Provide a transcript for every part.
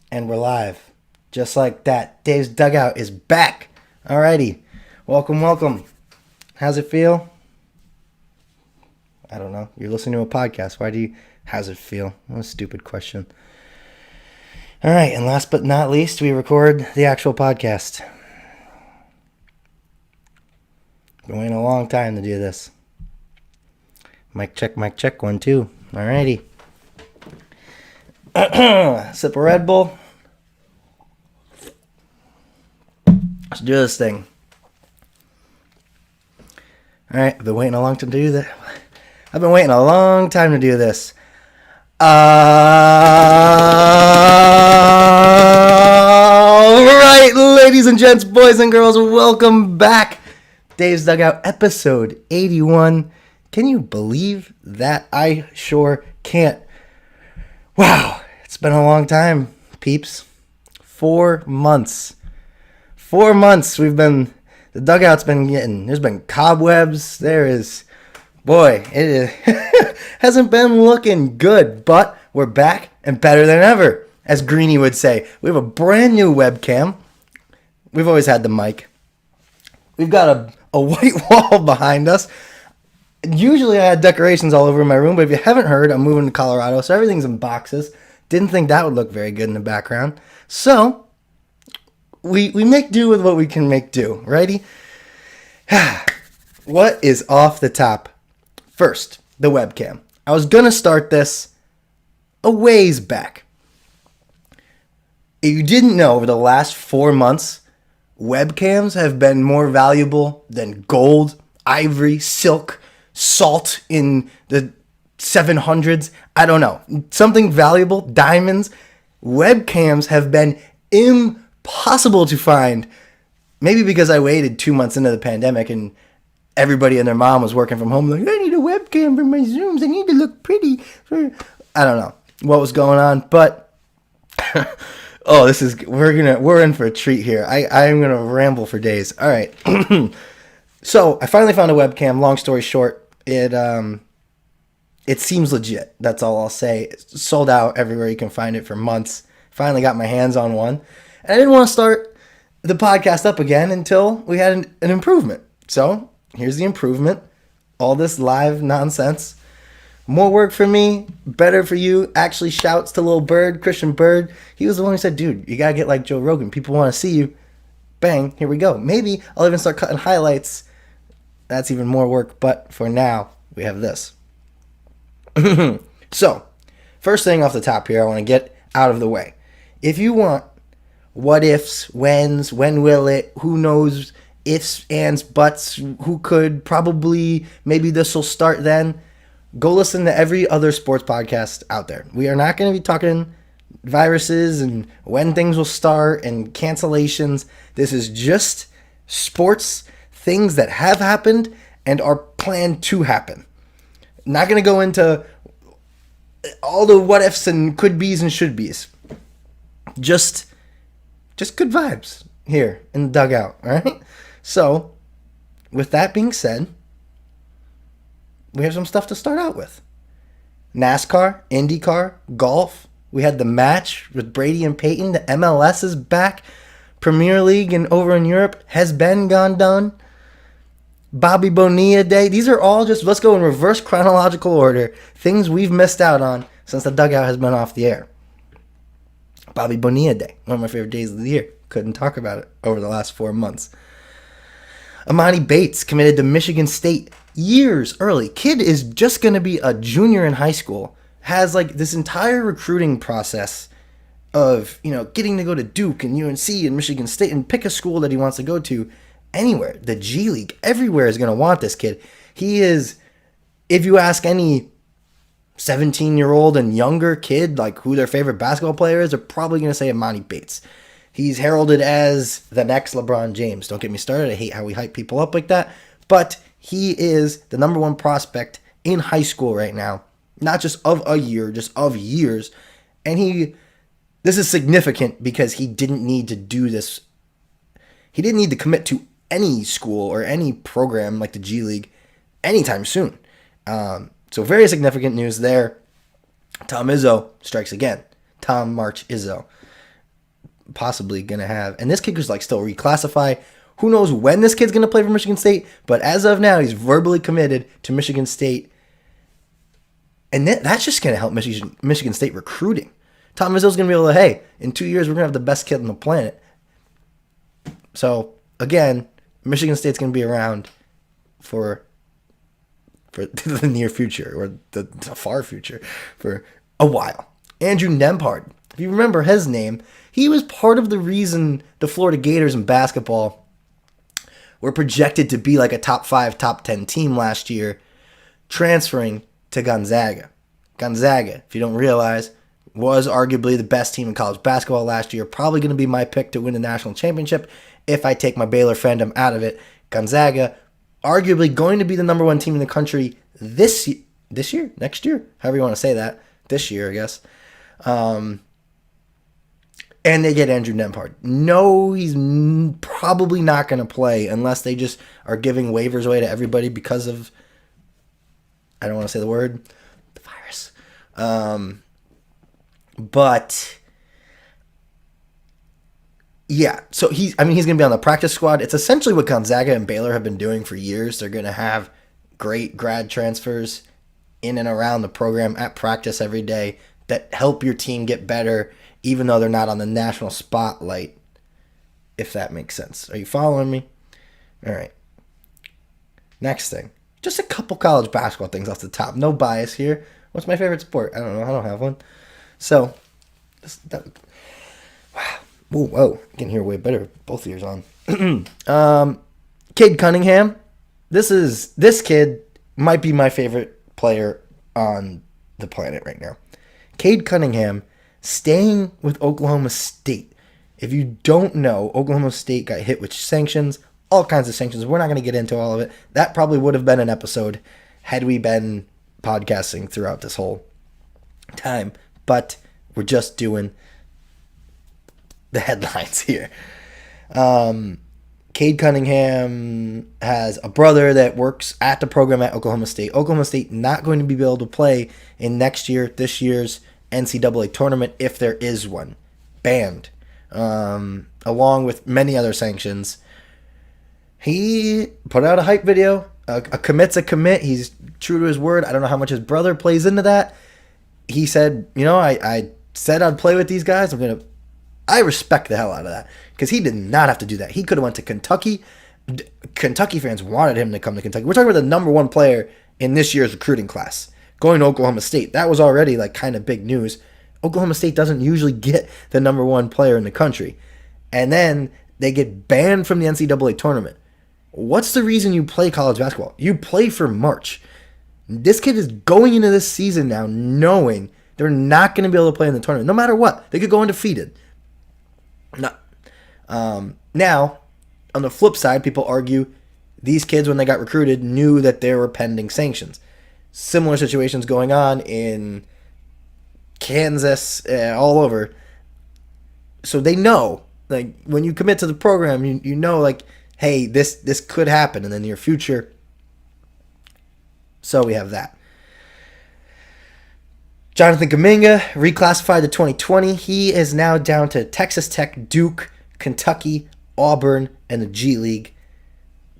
And we're live. Just like that. Dave's Dugout is back. Alrighty. Welcome, welcome. How's it feel? I don't know. You're listening to a podcast. How's it feel? What a stupid question. Alright, and last but not least, we record the actual podcast. Been waiting a long time to do this. Mic check, 1, 2. Alrighty. Sip of Red Bull. Let's do this thing. Alright, I've been waiting a long time to do that. I've been waiting a long time to do this. Alright, ladies and gents, boys and girls, welcome back. Dave's Dugout, episode 81. Can you believe that? I sure can't. Wow, it's been a long time, peeps. 4 months. 4 months the dugout's been there's been cobwebs. It hasn't been looking good, but we're back and better than ever, as Greeny would say. We have a brand new webcam. We've always had the mic. We've got a white wall behind us. Usually I had decorations all over my room, but if you haven't heard, I'm moving to Colorado, so everything's in boxes. Didn't think that would look very good in the background. So we make do with what we can make do. Righty? What is off the top? First, the webcam. I was going to start this a ways back. If you didn't know, over the last 4 months, webcams have been more valuable than gold, ivory, silk, salt in the 700s. I don't know. Something valuable, diamonds. Webcams have been impossible to find. Maybe because I waited 2 months into the pandemic and everybody and their mom was working from home. Like, I need a webcam for my Zooms. I need to look pretty. I don't know what was going on, but we're in for a treat here. I'm gonna ramble for days. All right. So I finally found a webcam. Long story short, it seems legit. That's all I'll say. It's sold out everywhere you can find it for months. Finally got my hands on one. And I didn't want to start the podcast up again until we had an improvement. So here's the improvement. All this live nonsense. More work for me, better for you. Actually, shouts to little Bird, Christian Bird. He was the one who said, dude, you got to get like Joe Rogan. People want to see you. Bang, here we go. Maybe I'll even start cutting highlights. That's even more work, but for now, we have this. So, first thing off the top here, I want to get out of the way. If you want what ifs, whens, when will it, who knows, ifs, ands, buts, who could, probably, maybe this will start then, go listen to every other sports podcast out there. We are not going to be talking viruses and when things will start and cancellations. This is just sports things that have happened and are planned to happen. Not going to go into all the what ifs and could be's and should be's. Just good vibes here in the dugout, all right? So, with that being said, we have some stuff to start out with. NASCAR, IndyCar, golf. We had the match with Brady and Peyton. The MLS is back. Premier League and over in Europe has been gone done. Bobby Bonilla Day. These are all just, let's go in reverse chronological order, things we've missed out on since the dugout has been off the air. Bobby Bonilla Day, one of my favorite days of the year. Couldn't talk about it over the last 4 months. Amani Bates committed to Michigan State years early. Kid is just going to be a junior in high school. Has like this entire recruiting process of, getting to go to Duke and UNC and Michigan State and pick a school that he wants to go to anywhere. The G League, everywhere is going to want this kid. He is, if you ask any 17-year-old and younger kid, like who their favorite basketball player is, they're probably going to say Amani Bates. He's heralded as the next LeBron James. Don't get me started. I hate how we hype people up like that. But he is the number one prospect in high school right now. Not just of a year, just of years. And this is significant because he didn't need to do this. He didn't need to commit to any school or any program like the G League anytime soon. So very significant news there. Tom Izzo strikes again. Tom March Izzo. possibly going to have. And this kid could like still reclassify. Who knows when this kid's going to play for Michigan State? But as of now, he's verbally committed to Michigan State. And that's just going to help Michigan State recruiting. Tom Izzo's going to be able to, hey, in 2 years, we're going to have the best kid on the planet. So, again, Michigan State's going to be around for the near future, or the far future, for a while. Andrew Nembhard, if you remember his name, he was part of the reason the Florida Gators in basketball were projected to be like a top 5, top 10 team last year, transferring to Gonzaga. Gonzaga, if you don't realize, was arguably the best team in college basketball last year. Probably going to be my pick to win the national championship if I take my Baylor fandom out of it. Gonzaga, arguably going to be the number 1 team in the country this year, next year, however you want to say that. This year, I guess. And they get Andrew Nembhard. No, he's probably not going to play unless they just are giving waivers away to everybody because of, I don't want to say the word, the virus. But yeah, so he's going to be on the practice squad. It's essentially what Gonzaga and Baylor have been doing for years. They're going to have great grad transfers in and around the program at practice every day that help your team get better, even though they're not on the national spotlight, if that makes sense. Are you following me? All right. Next thing. Just a couple college basketball things off the top. No bias here. What's my favorite sport? I don't know. I don't have one. So, wow. Whoa. I can hear way better. Both ears on. Cade Cunningham. This kid might be my favorite player on the planet right now. Cade Cunningham staying with Oklahoma State. If you don't know, Oklahoma State got hit with sanctions, all kinds of sanctions. We're not going to get into all of it. That probably would have been an episode had we been podcasting throughout this whole time. But we're just doing the headlines here. Cade Cunningham has a brother that works at the program at Oklahoma State. Oklahoma State not going to be able to play in this year's NCAA tournament if there is one. Banned. Along with many other sanctions. He put out a hype video. A commit's a commit. He's true to his word. I don't know how much his brother plays into that. He said, I said I'd play with these guys. I respect the hell out of that because he did not have to do that. He could have went to Kentucky. Kentucky fans wanted him to come to Kentucky. We're talking about the number 1 player in this year's recruiting class going to Oklahoma State. That was already like kind of big news. Oklahoma State doesn't usually get the number 1 player in the country. And then they get banned from the NCAA tournament. What's the reason you play college basketball? You play for March. This kid is going into this season now knowing they're not going to be able to play in the tournament. No matter what. They could go undefeated. No. Now, on the flip side, people argue these kids, when they got recruited, knew that there were pending sanctions. Similar situations going on in Kansas, all over. So they know, like, when you commit to the program, you know, like, hey, this could happen in the near future. So we have that. Jonathan Kuminga reclassified to 2020. He is now down to Texas Tech, Duke, Kentucky, Auburn, and the G League.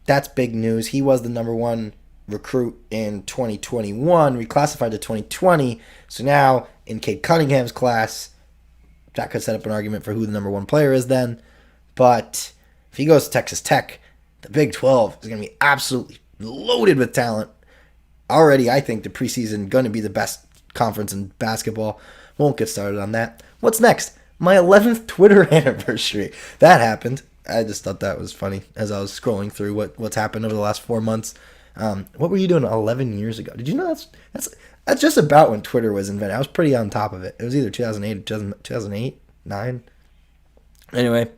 That's big news. He was the number 1 recruit in 2021, reclassified to 2020. So now in Cade Cunningham's class, that could set up an argument for who the number 1 player is then. But if he goes to Texas Tech, the Big 12 is going to be absolutely loaded with talent. Already, I think the preseason going to be the best conference in basketball. Won't get started on that. What's next? My 11th Twitter anniversary. That happened. I just thought that was funny as I was scrolling through what's happened over the last 4 months. What were you doing 11 years ago? Did you know that's just about when Twitter was invented? I was pretty on top of it. It was either 2008 or 2008, 9. Anyway,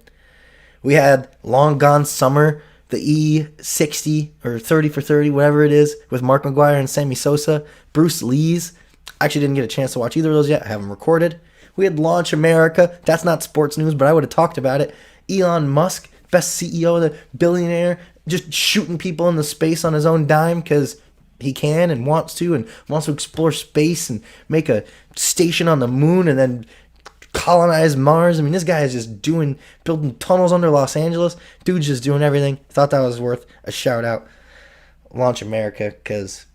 we had Long Gone Summer, the E60 or 30 for 30, whatever it is, with Mark McGuire and Sammy Sosa. Bruce Lee's. I actually didn't get a chance to watch either of those yet. I have them recorded. We had Launch America. That's not sports news, but I would have talked about it. Elon Musk, best CEO, the billionaire, just shooting people into space on his own dime because he can and wants to explore space and make a station on the moon and then colonize Mars. I mean, this guy is just building tunnels under Los Angeles. Dude's just doing everything. Thought that was worth a shout out. Launch America, because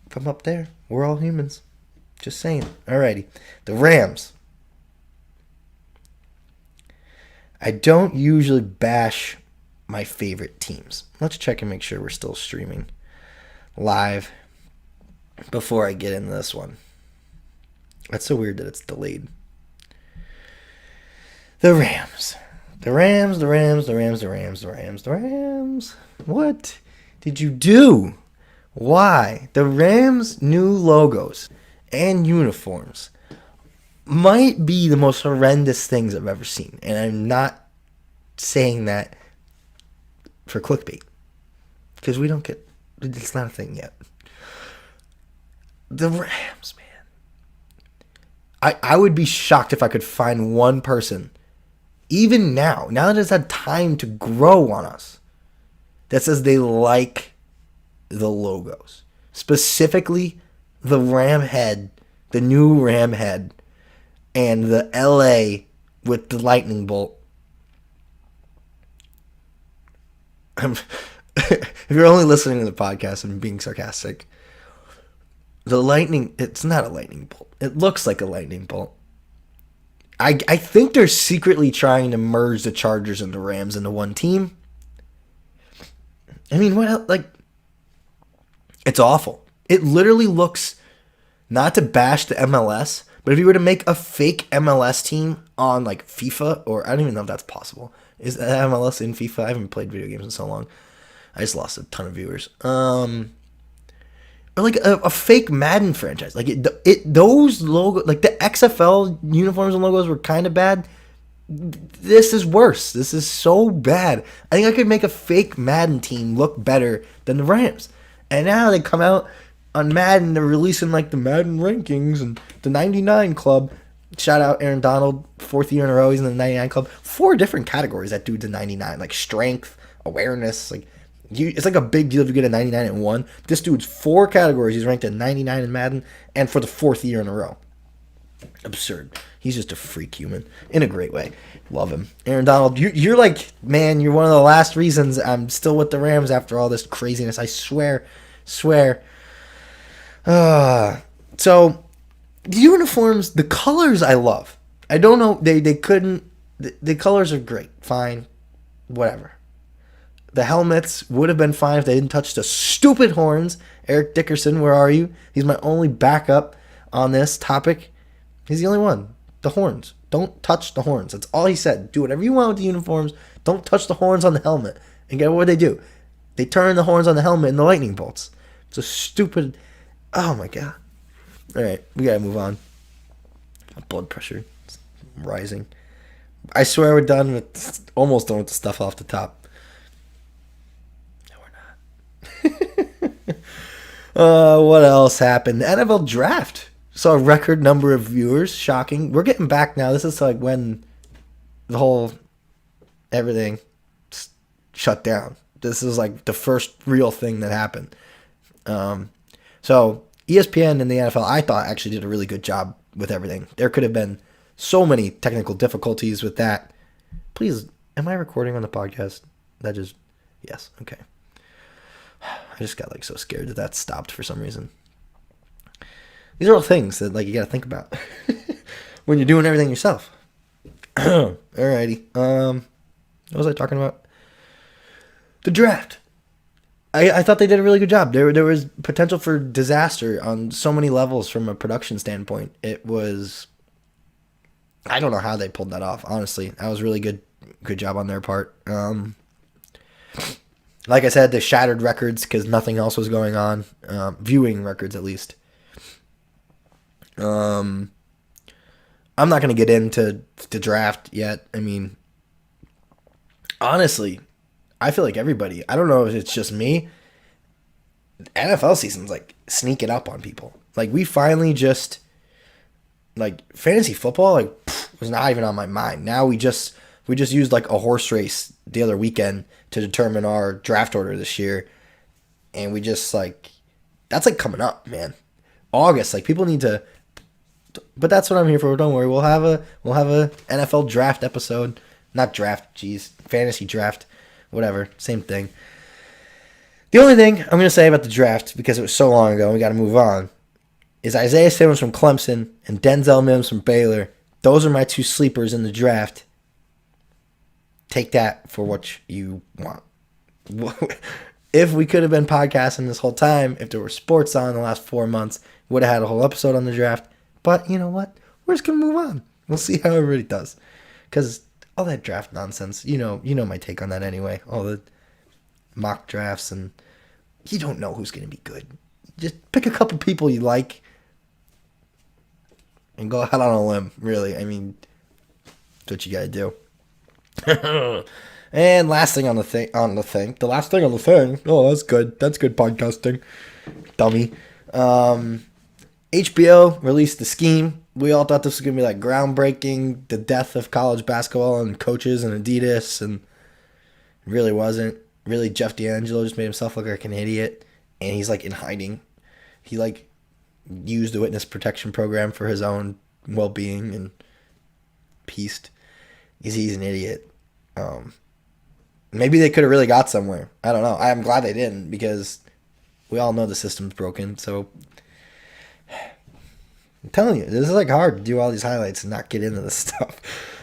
from up there, we're all humans. Just saying. Alrighty. The Rams. I don't usually bash my favorite teams. Let's check and make sure we're still streaming live before I get into this one. That's so weird that it's delayed. The Rams. The Rams, the Rams, the Rams, the Rams, the Rams, the Rams. What did you do? Why? The Rams' new logos and uniforms might be the most horrendous things I've ever seen. And I'm not saying that for clickbait, because we don't get, it's not a thing yet. The Rams, man. I would be shocked if I could find one person, even now that it's had time to grow on us, that says they like the logos. Specifically, the Ram head, the new Ram head, and the LA with the lightning bolt. If you're only listening to the podcast and being sarcastic, the lightning, it's not a lightning bolt. It looks like a lightning bolt. I think they're secretly trying to merge the Chargers and the Rams into one team. I mean, what else? Like, it's awful. It literally looks, not to bash the MLS, but if you were to make a fake MLS team on like FIFA, or I don't even know if that's possible. Is that MLS in FIFA? I haven't played video games in so long. I just lost a ton of viewers. Or like a fake Madden franchise. Like those logos, like the XFL uniforms and logos were kind of bad. This is worse. This is so bad. I think I could make a fake Madden team look better than the Rams. And now they come out on Madden, they're releasing like the Madden rankings and the 99 Club. Shout out Aaron Donald, 4th year in a row, he's in the 99 Club. 4 different categories that dude's a 99, like strength, awareness, like it's like a big deal if you get a 99 in one. This dude's 4 categories. He's ranked at 99 in Madden, and for the 4th year in a row. Absurd. He's just a freak human in a great way. Love him. Aaron Donald, you're like, man, you're one of the last reasons I'm still with the Rams after all this craziness. I swear. So the uniforms, the colors I love. I don't know, they couldn't, the colors are great, fine, whatever. The helmets would have been fine if they didn't touch the stupid horns. Eric Dickerson, where are you? He's my only backup on this topic. He's the only one. The horns. Don't touch the horns. That's all he said. Do whatever you want with the uniforms. Don't touch the horns on the helmet. And get what they do. They turn the horns on the helmet into lightning bolts. It's a stupid... Oh, my God. All right. We got to move on. My blood pressure is rising. I swear we're almost done with the stuff off the top. What else happened? The NFL draft saw a record number of viewers. Shocking. We're getting back now. This is like when the whole everything shut down. This is like the first real thing that happened. So ESPN and the NFL, I thought, actually did a really good job with everything. There could have been so many technical difficulties with that. Please, am I recording on the podcast? Yes, okay. I just got like so scared that stopped for some reason. These are all things that like you gotta think about when you're doing everything yourself. Alrighty. What was I talking about? The draft. I thought they did a really good job. There was potential for disaster on so many levels from a production standpoint. It was, I don't know how they pulled that off, honestly. That was really good job on their part. Like I said, they shattered records because nothing else was going on. Viewing records, at least. I'm not going to get into the draft yet. I mean, honestly, I feel like everybody, I don't know if it's just me, NFL season's like sneaking up on people. Like we finally just, like fantasy football, like was not even on my mind. Now we just used like a horse race the other weekend to determine our draft order this year. And we just like, that's like coming up, man. August, like people need to But that's what I'm here for. Don't worry. We'll have a NFL draft episode. Not draft, geez. Fantasy draft. Whatever. Same thing. The only thing I'm going to say about the draft, because it was so long ago and we got to move on, is Isaiah Simmons from Clemson and Denzel Mims from Baylor. Those are my two sleepers in the draft. Take that for what you want. If we could have been podcasting this whole time, if there were sports on the last 4 months, would have had a whole episode on the draft. But you know what? We're just going to move on. We'll see how everybody does. Because all that draft nonsense, you know my take on that anyway. All the mock drafts, and you don't know who's going to be good. Just pick a couple people you like and go out on a limb, really. I mean, that's what you got to do. And last thing on the thing. The last thing on the thing. Oh, that's good. That's good podcasting. Dummy. HBO released The Scheme. We all thought this was going to be like groundbreaking, the death of college basketball and coaches and Adidas, and it really wasn't. Really, Jeff D'Angelo just made himself look like an idiot, and he's like in hiding. He like used the witness protection program for his own well-being and peace. He's an idiot. Maybe they could have really got somewhere. I don't know. I'm glad they didn't, because we all know the system's broken. So I'm telling you, this is like hard to do all these highlights and not get into this stuff.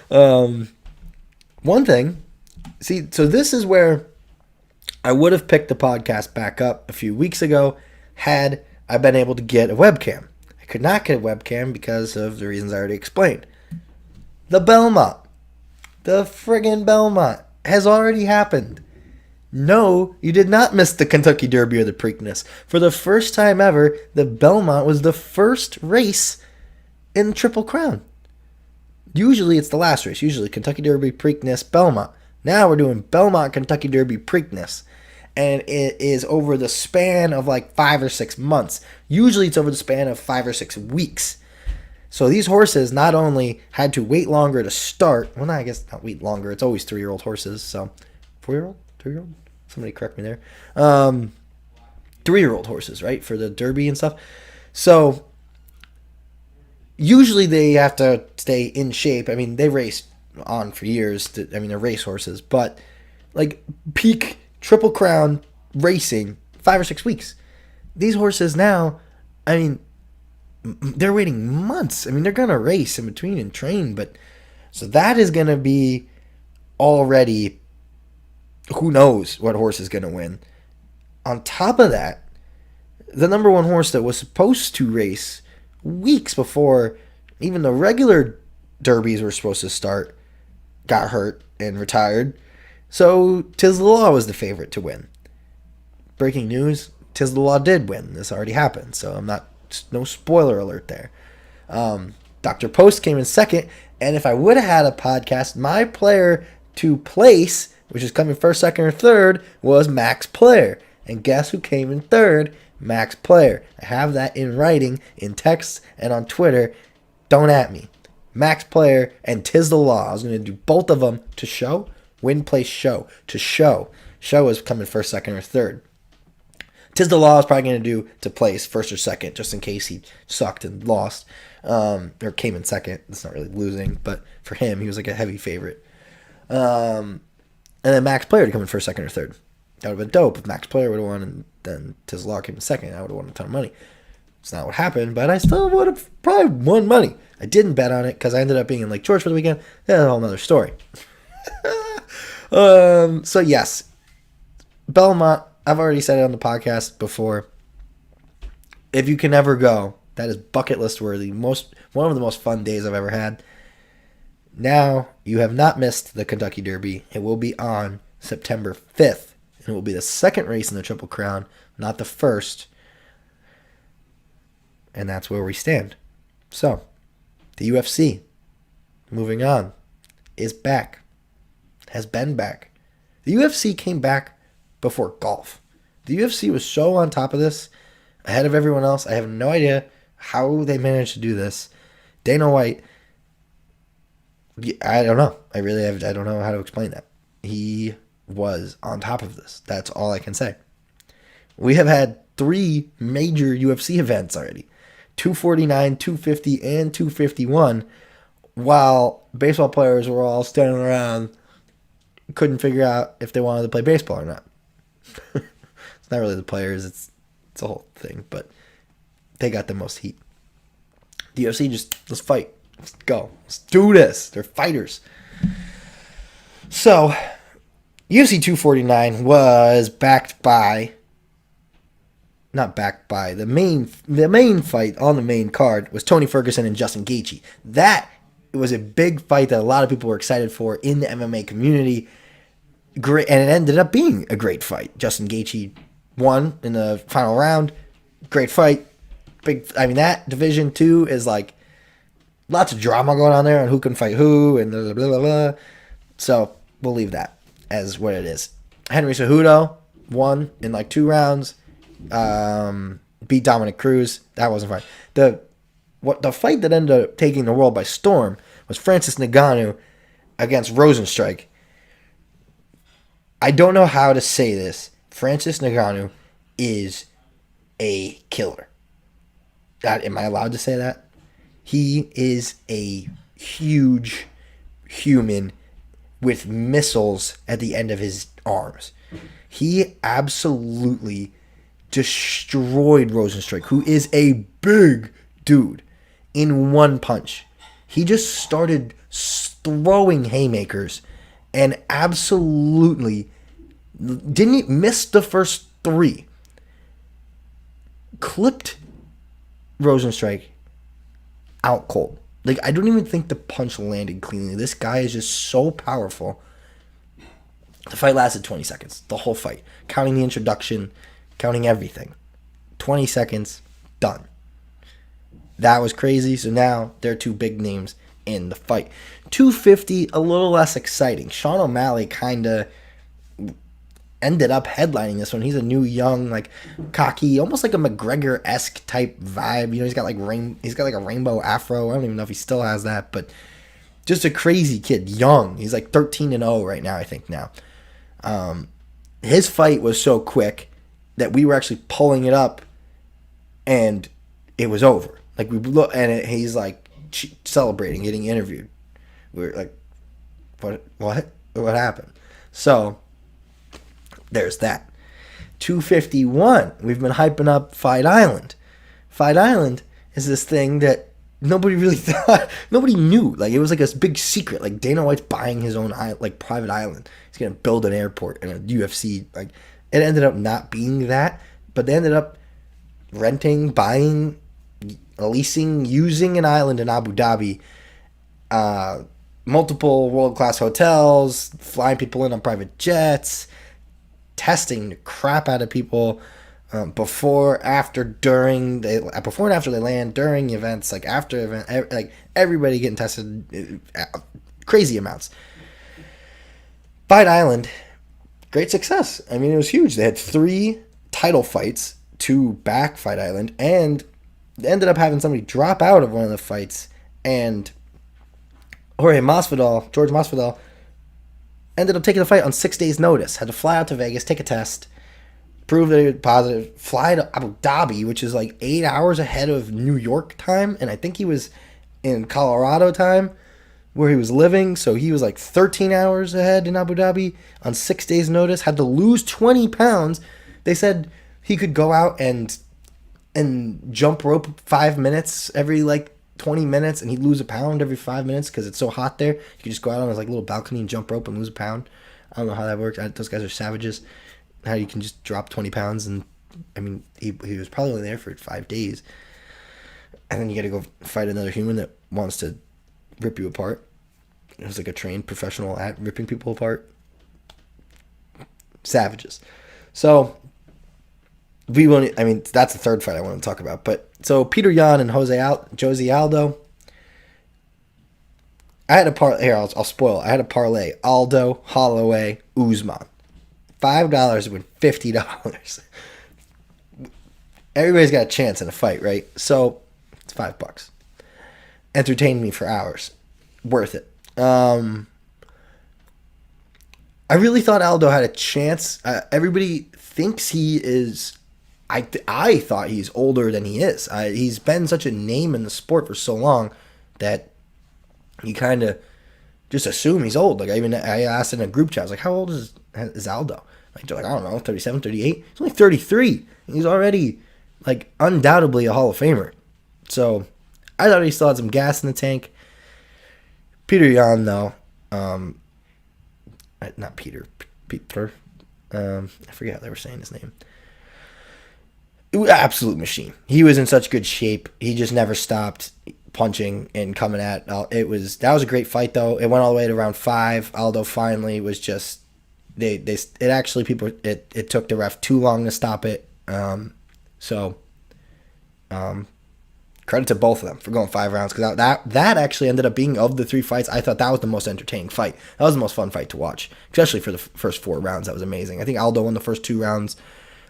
One thing, see, so this is where I would have picked the podcast back up a few weeks ago had I been able to get a webcam. I could not get a webcam because of the reasons I already explained. The Belmont. The friggin' Belmont has already happened. No, you did not miss the Kentucky Derby or the Preakness. For the first time ever, the Belmont was the first race in Triple Crown. Usually it's the last race. Usually Kentucky Derby, Preakness, Belmont. Now we're doing Belmont, Kentucky Derby, Preakness. And it is over the span of like 5 or 6 months. Usually it's over the span of 5 or 6 weeks. So these horses not only had to wait longer to start. Well, no, I guess not wait longer. It's always 3-year-old horses. So 4-year-old? 3-year-old? Somebody correct me there. 3-year-old horses, right? For the Derby and stuff. So usually they have to stay in shape. I mean, they race on for years. They're race horses. But like peak Triple Crown racing, 5 or 6 weeks. These horses now, they're waiting months. They're going to race in between and train. But so that is going to be already, who knows what horse is going to win. On top of that, the number one horse that was supposed to race weeks before even the regular derbies were supposed to start got hurt and retired. So Tiz the Law was the favorite to win. Breaking news, Tiz the Law did win. This already happened, so no spoiler alert there. Dr. Post came in second, and if I would have had a podcast, my player to place, which is coming first, second, or third, was Max Player. And guess who came in third? Max Player. I have that in writing, in text, and on Twitter. Don't at me. Max Player and Tiz the Law. I was going to do both of them to show. Win, place, show. To show. Show is coming first, second, or third. Tiz the Law is probably going to do to place first or second, just in case he sucked and lost. Or came in second. It's not really losing, but for him, he was like a heavy favorite. And then Max Player to come in first, second, or third. That would have been dope if Max Player would have won and then Tiz the Law came in second. I would have won a ton of money. It's not what happened, but I still would have probably won money. I didn't bet on it because I ended up being in Lake George for the weekend. That's a whole nother story. So yes, Belmont, I've already said it on the podcast before. If you can ever go, that is bucket list worthy. One of the most fun days I've ever had. Now, you have not missed the Kentucky Derby. It will be on September 5th. And it will be the second race in the Triple Crown, not the first. And that's where we stand. So, the UFC, moving on, is back. Has been back. The UFC came back before golf. The UFC was so on top of this, ahead of everyone else. I have no idea how they managed to do this. Dana White, I don't know. I don't know how to explain that. He was on top of this. That's all I can say. We have had 3 major UFC events already. 249, 250, and 251, while baseball players were all standing around, couldn't figure out if they wanted to play baseball or not. It's not really the players, it's a whole thing, but they got the most heat. The UFC just, let's fight. Let's go. Let's do this. They're fighters. So, UFC 249 was the main fight on the main card was Tony Ferguson and Justin Gaethje. That was a big fight that a lot of people were excited for in the MMA community. Great, and it ended up being a great fight. Justin Gaethje won in the final round. Great fight. That division too is like lots of drama going on there on who can fight who and blah, blah, blah, blah. So we'll leave that as what it is. Henry Cejudo won in like 2 rounds. Beat Dominic Cruz. That wasn't fun. The fight that ended up taking the world by storm was Francis Ngannou against Rosenstrike. I don't know how to say this. Francis Ngannou is a killer. Am I allowed to say that? He is a huge human with missiles at the end of his arms. He absolutely destroyed Rosenstrike, who is a big dude, in one punch. He just started throwing haymakers and absolutely didn't miss the first 3. Clipped Rosenstrike out cold. Like, I don't even think the punch landed cleanly. This guy is just so powerful. The fight lasted 20 seconds. The whole fight. Counting the introduction, counting everything. 20 seconds, done. That was crazy. So now there are 2 big names in the fight. 250, a little less exciting. Sean O'Malley kind of ended up headlining this one. He's a new, young, like cocky, almost like a McGregor-esque type vibe. You know, he's got like a rainbow afro. I don't even know if he still has that, but just a crazy kid, young. He's like 13-0 right now, I think now. His fight was so quick that we were actually pulling it up, and it was over. Like, we look, and he's like celebrating, getting interviewed. We were like, what happened? So there's that. 251. We've been hyping up Fight Island. Fight Island is this thing that nobody really thought, nobody knew. Like, it was like a big secret. Like, Dana White's buying his own private island. He's gonna build an airport and a UFC. Like, it ended up not being that, but they ended up renting, buying, leasing, using an island in Abu Dhabi. Multiple world-class hotels, flying people in on private jets, testing the crap out of people before, after, during, before and after they land, during events, like after event, like everybody getting tested, crazy amounts. Fight Island, great success. I mean, it was huge. They had 3 title fights to back Fight Island, and they ended up having somebody drop out of one of the fights, and George Masvidal, ended up taking the fight on 6 days' notice. Had to fly out to Vegas, take a test, prove that he was positive, fly to Abu Dhabi, which is like 8 hours ahead of New York time, and I think he was in Colorado time, where he was living, so he was like 13 hours ahead in Abu Dhabi on 6 days' notice. Had to lose 20 pounds. They said he could go out and jump rope 5 minutes every like 20 minutes, and he'd lose a pound every 5 minutes because it's so hot there. You could just go out on his like little balcony and jump rope and lose a pound. I don't know how that works. Those guys are savages. How you can just drop 20 pounds, and I mean, he was probably only there for 5 days, and then you got to go fight another human that wants to rip you apart. It was like a trained professional at ripping people apart. Savages. So that's the third fight I want to talk about. But so Peter Yan and Jose Aldo. I had a parlay. Here, I'll spoil it. I had a parlay. Aldo, Holloway, Usman. $5 to win $50. Everybody's got a chance in a fight, right? So it's $5. Entertained me for hours. Worth it. I really thought Aldo had a chance. Everybody thinks he is I thought he's older than he is. He's been such a name in the sport for so long that you kind of just assume he's old. Like I asked in a group chat, I was like, how old is Aldo? Like they're like, I don't know, 37, 38. He's only 33. He's already like undoubtedly a Hall of Famer. So I thought he still had some gas in the tank. Peter Yan though, not Peter. I forget how they were saying his name. Absolute machine. He was in such good shape. He just never stopped punching and coming at. That was a great fight though. It went all the way to round 5. Aldo finally was just it took the ref too long to stop it. Credit to both of them for going 5 rounds, because that actually ended up being, of the 3 fights, I thought that was the most entertaining fight. That was the most fun fight to watch, especially for the first 4 rounds. That was amazing. I think Aldo won the first 2 rounds.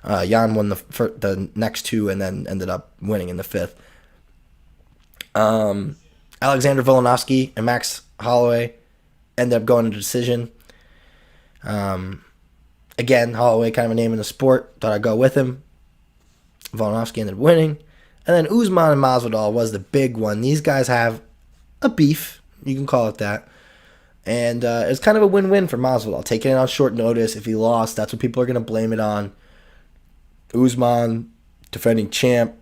Jan won the next 2 and then ended up winning in the 5th. Alexander Volkanovski and Max Holloway ended up going to decision. Again, Holloway kind of a name in the sport. Thought I'd go with him. Volkanovski ended up winning. And then Usman and Masvidal was the big one. These guys have a beef, you can call it that. And it's kind of a win-win for Masvidal. Taking it on short notice. If he lost, that's what people are going to blame it on. Usman, defending champ,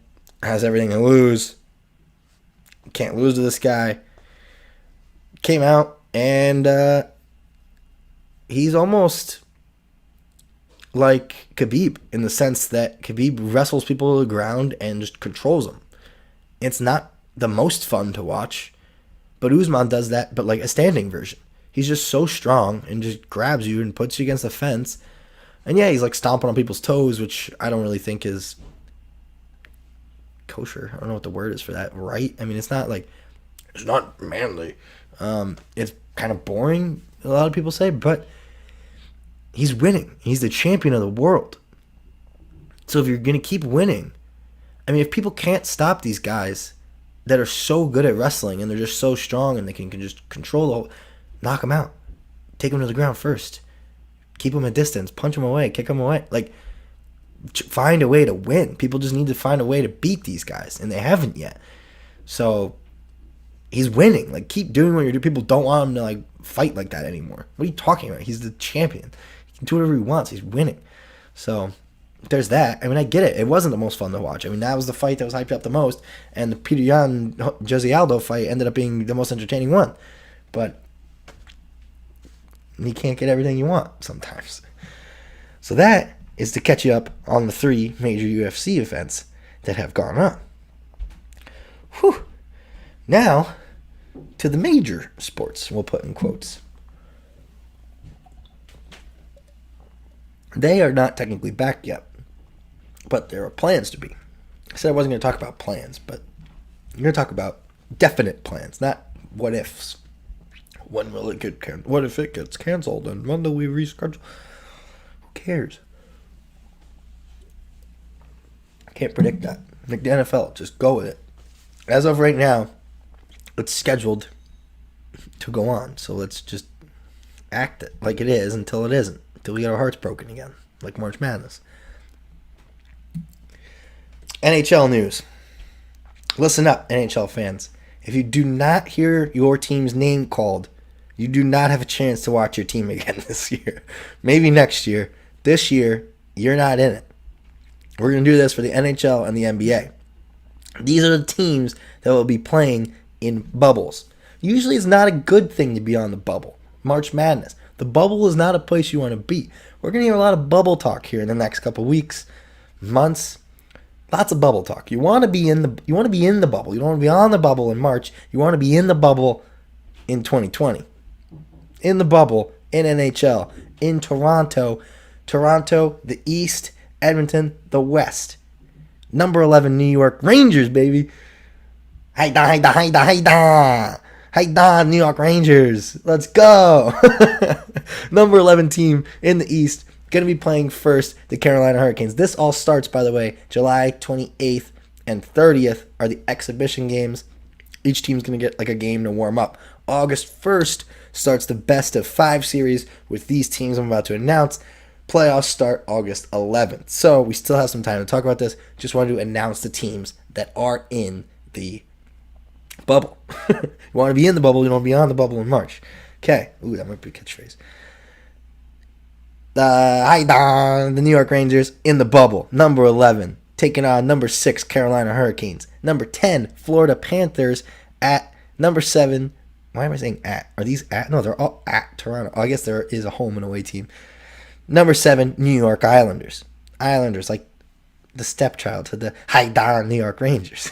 has everything to lose. Can't lose to this guy. Came out, and he's almost like Khabib, in the sense that Khabib wrestles people to the ground and just controls them. It's not the most fun to watch, but Usman does that, but like a standing version. He's just so strong and just grabs you and puts you against the fence. And yeah, he's like stomping on people's toes, which I don't really think is kosher. I don't know what the word is for that. Right? I mean, it's not manly. It's kind of boring, a lot of people say, but he's winning. He's the champion of the world. So if you're going to keep winning, I mean, if people can't stop these guys that are so good at wrestling and they're just so strong and they can just control the whole, knock them out. Take them to the ground first. Keep them at distance. Punch them away. Kick them away. Like, find a way to win. People just need to find a way to beat these guys, and they haven't yet. So he's winning. Like, keep doing what you're doing. People don't want him to like fight like that anymore. What are you talking about? He's the champion. He can do whatever he wants. He's winning. So there's that. I mean, I get it. It wasn't the most fun to watch. I mean, that was the fight that was hyped up the most, and the Peter Yan Jose Aldo fight ended up being the most entertaining one. But you can't get everything you want sometimes. So that is to catch you up on the 3 major UFC events that have gone on. Whew. Now, to the major sports, we'll put in quotes. They are not technically back yet, but there are plans to be. I said I wasn't going to talk about plans, but I'm going to talk about definite plans, not what ifs. When will it get canceled? What if it gets canceled? And when do we reschedule? Who cares? I can't predict that. Like the NFL, just go with it. As of right now, it's scheduled to go on. So let's just act it like it is until it isn't. Until we get our hearts broken again. Like March Madness. NHL news. Listen up, NHL fans. If you do not hear your team's name called, you do not have a chance to watch your team again this year. Maybe next year. This year, you're not in it. We're going to do this for the NHL and the NBA. These are the teams that will be playing in bubbles. Usually it's not a good thing to be on the bubble. March Madness. The bubble is not a place you want to be. We're going to hear a lot of bubble talk here in the next couple weeks, months. Lots of bubble talk. You want to be in the bubble. You don't want to be on the bubble in March. You want to be in the bubble in 2020. In the bubble, in NHL, in Toronto. Toronto, the East, Edmonton, the West. Number 11, New York Rangers, baby. Hey, New York Rangers. Let's go. Number 11 team in the East. Going to be playing first the Carolina Hurricanes. This all starts, by the way, July 28th and 30th are the exhibition games. Each team's going to get like a game to warm up. August 1st starts the best of 5 series with these teams I'm about to announce. Playoffs start August 11th. So we still have some time to talk about this. Just wanted to announce the teams that are in the bubble. You want to be in the bubble, you don't be on the bubble in March. Okay. Ooh, that might be a catchphrase. The New York Rangers in the bubble. Number 11, taking on number 6, Carolina Hurricanes. Number 10, Florida Panthers at number 7. Why am I saying at? Are these at? No, they're all at Toronto. Oh, I guess there is a home and away team. Number 7, New York Islanders. Islanders, like the stepchild to the New York Rangers.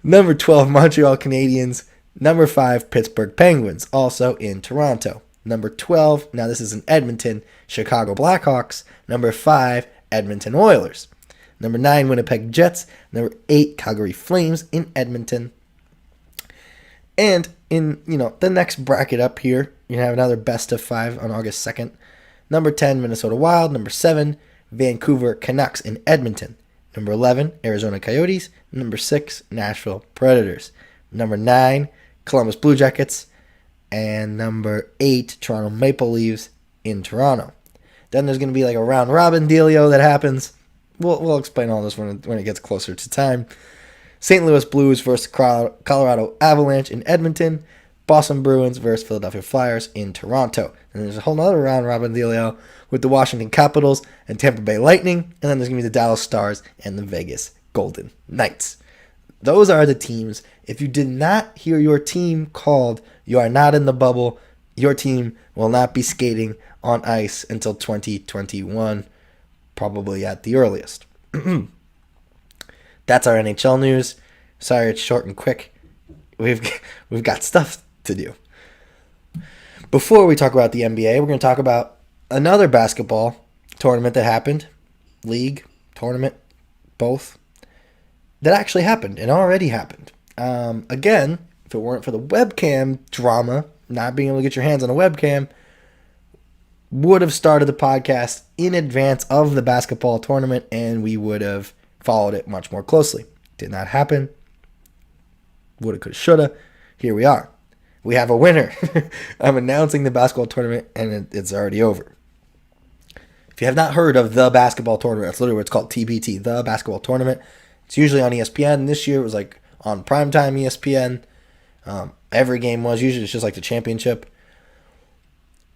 Number 12, Montreal Canadiens. Number 5, Pittsburgh Penguins, also in Toronto. Number 12, now this is in Edmonton, Chicago Blackhawks. Number 5, Edmonton Oilers. Number 9, Winnipeg Jets. Number 8, Calgary Flames in Edmonton. And in the next bracket up here, you have another best of 5 on August 2nd. Number 10, Minnesota Wild. Number 7, Vancouver Canucks in Edmonton. Number 11, Arizona Coyotes. Number 6, Nashville Predators. Number 9, Columbus Blue Jackets. And number 8, Toronto Maple Leafs in Toronto. Then there's going to be like a round robin dealio that happens. We'll explain all this when it gets closer to time. St. Louis Blues versus Colorado Avalanche in Edmonton. Boston Bruins versus Philadelphia Flyers in Toronto. And there's a whole other round robin dealio with the Washington Capitals and Tampa Bay Lightning. And then there's going to be the Dallas Stars and the Vegas Golden Knights. Those are the teams. If you did not hear your team called, you are not in the bubble. Your team will not be skating on ice until 2021, probably at the earliest. That's our NHL news. Sorry it's short and quick. We've got stuff to do. Before we talk about the NBA, we're going to talk about another basketball tournament that happened. League, tournament, both. That actually happened and already happened. Again, if it weren't for the webcam drama, not being able to get your hands on a webcam, would have started the podcast in advance of the basketball tournament and we would have followed it much more closely. Did not happen. Woulda, coulda, shoulda. Here we are. We have a winner. I'm announcing the basketball tournament and it's already over. If you have not heard of the basketball tournament, that's literally what it's called, TBT, the basketball tournament. It's usually on ESPN. This year it was like on primetime ESPN. Every game was. Usually it's just like the championship.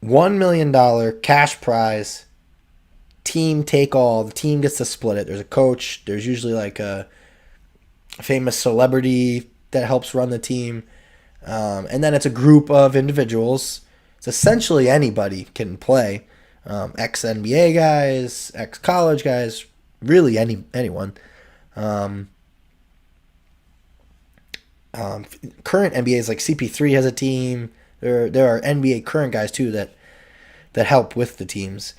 $1 million cash prize. Team take all. The team gets to split it. There's a coach. There's usually like a famous celebrity that helps run the team. And then it's a group of individuals. It's essentially anybody can play. Ex-NBA guys, ex-college guys, really anyone. Current NBAs like CP3 has a team. There are NBA current guys too that help with the teams.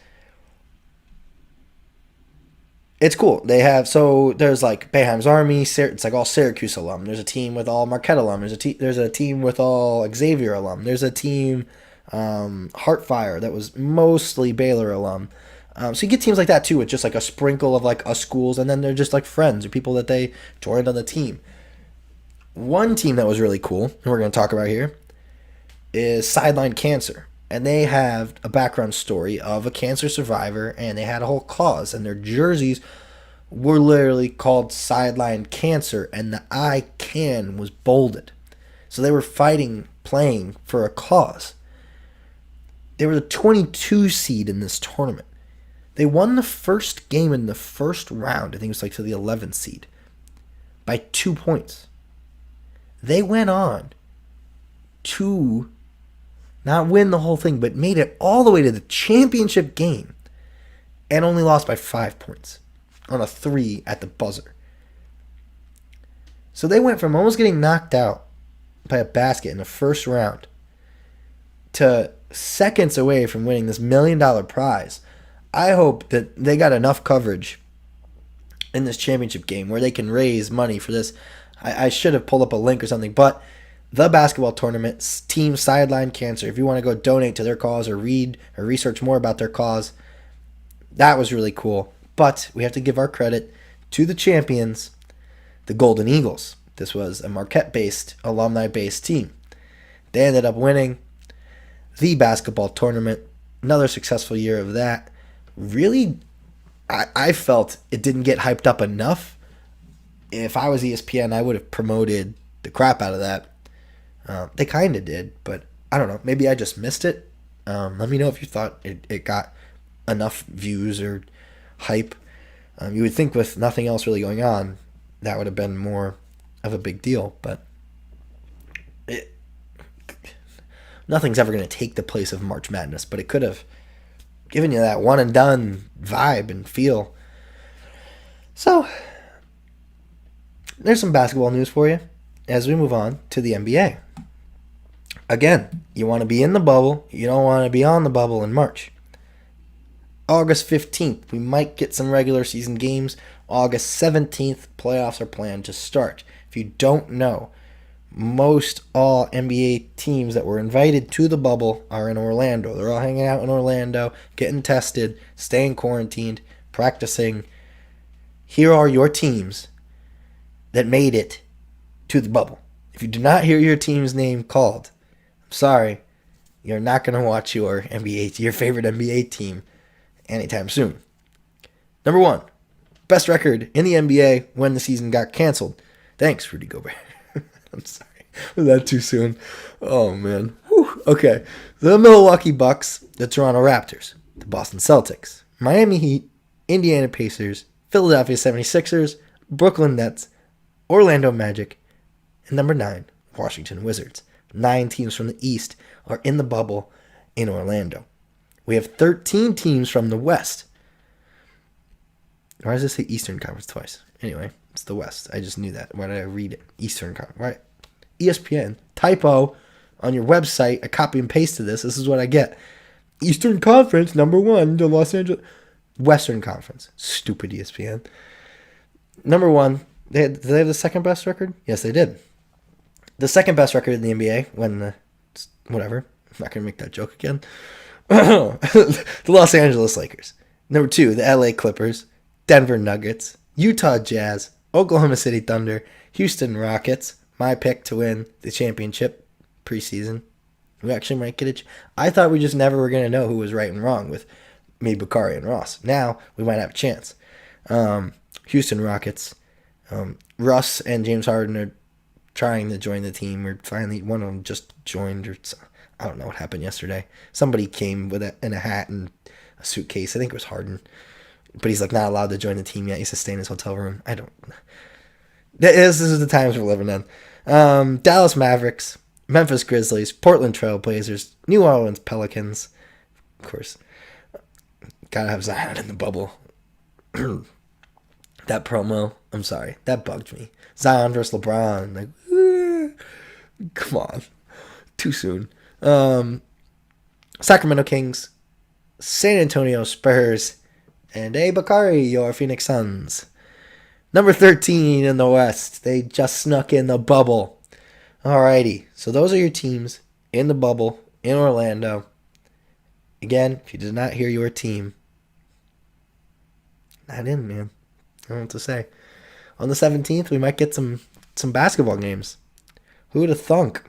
It's cool. They have there's like Boeheim's Army. It's like all Syracuse alum. There's a team with all Marquette alum. There's a team with all Xavier alum. There's a team Heartfire that was mostly Baylor alum. So you get teams like that too, with just like a sprinkle of like us schools, and then they're just like friends or people that they joined on the team. One team that was really cool, and we're going to talk about here, is Sideline Cancer. And they have a background story of a cancer survivor, and they had a whole cause, and their jerseys were literally called Sideline Cancer, and the I Can was bolded. So they were playing for a cause. They were the 22 seed in this tournament. They won the first game in the first round, I think it was like to the 11th seed, by 2 points. They went on to not win the whole thing, but made it all the way to the championship game and only lost by 5 points on a 3 at the buzzer. So they went from almost getting knocked out by a basket in the first round to seconds away from winning this $1 million prize. I hope that they got enough coverage in this championship game where they can raise money for this. I should have pulled up a link or something, but the basketball tournament, Team Sideline Cancer, if you want to go donate to their cause or read or research more about their cause, that was really cool. But we have to give our credit to the champions, the Golden Eagles. This was a Marquette-based, alumni-based team. They ended up winning the basketball tournament. Another successful year of that. really, I felt it didn't get hyped up enough. If I was ESPN, I would have promoted the crap out of that. They kind of did, but I don't know. Maybe I just missed it. Let me know if you thought it got enough views or hype. You would think with nothing else really going on, that would have been more of a big deal, but nothing's ever going to take the place of March Madness, but it could have given you that one and done vibe and feel. So, there's some basketball news for you as we move on to the NBA. Again, you want to be in the bubble, you don't want to be on the bubble in March. August 15th, we might get some regular season games. August 17th, playoffs are planned to start. If you don't know, most all NBA teams that were invited to the bubble are in Orlando. They're all hanging out in Orlando, getting tested, staying quarantined, practicing. Here are your teams that made it to the bubble. If you do not hear your team's name called, I'm sorry, you're not going to watch your favorite NBA team anytime soon. Number 1, best record in the NBA when the season got canceled. Thanks, Rudy Gobert. I'm sorry. Was that too soon? Oh, man. Whew. Okay. The Milwaukee Bucks, the Toronto Raptors, the Boston Celtics, Miami Heat, Indiana Pacers, Philadelphia 76ers, Brooklyn Nets, Orlando Magic, and number 9, Washington Wizards. 9 teams from the East are in the bubble in Orlando. We have 13 teams from the West. Why does it say Eastern Conference twice? Anyway, it's the West. I just knew that. Why did I read it? Eastern Conference. Right. ESPN. Typo on your website. I copy and pasted this. This is what I get. Eastern Conference, number 1, the Los Angeles. Western Conference. Stupid ESPN. Number 1. Did they have the second best record? Yes, they did. The second best record in the NBA when whatever. I'm not going to make that joke again. The Los Angeles Lakers. Number 2, the LA Clippers, Denver Nuggets, Utah Jazz, Oklahoma City Thunder, Houston Rockets. My pick to win the championship preseason. We actually might get it. I thought we just never were going to know who was right and wrong with me, Bakari, and Ross. Now we might have a chance. Houston Rockets. Russ and James Harden are trying to join the team. Or finally, one of them just joined. Or I don't know what happened yesterday. Somebody came with in a hat and a suitcase. I think it was Harden. But he's like not allowed to join the team yet. He has to stay in his hotel room. I don't. This is the times we're living in. Dallas Mavericks, Memphis Grizzlies, Portland Trail Blazers, New Orleans Pelicans. Of course, gotta have Zion in the bubble. That promo, I'm sorry, that bugged me. Zion versus LeBron, like, come on, too soon. Sacramento Kings, San Antonio Spurs, and Bakari, your Phoenix Suns. Number 13 in the West. They just snuck in the bubble. Alrighty, so those are your teams in the bubble in Orlando. Again, if you did not hear your team, not in, man. I don't know what to say. On the 17th, we might get some basketball games. Who would have thunk?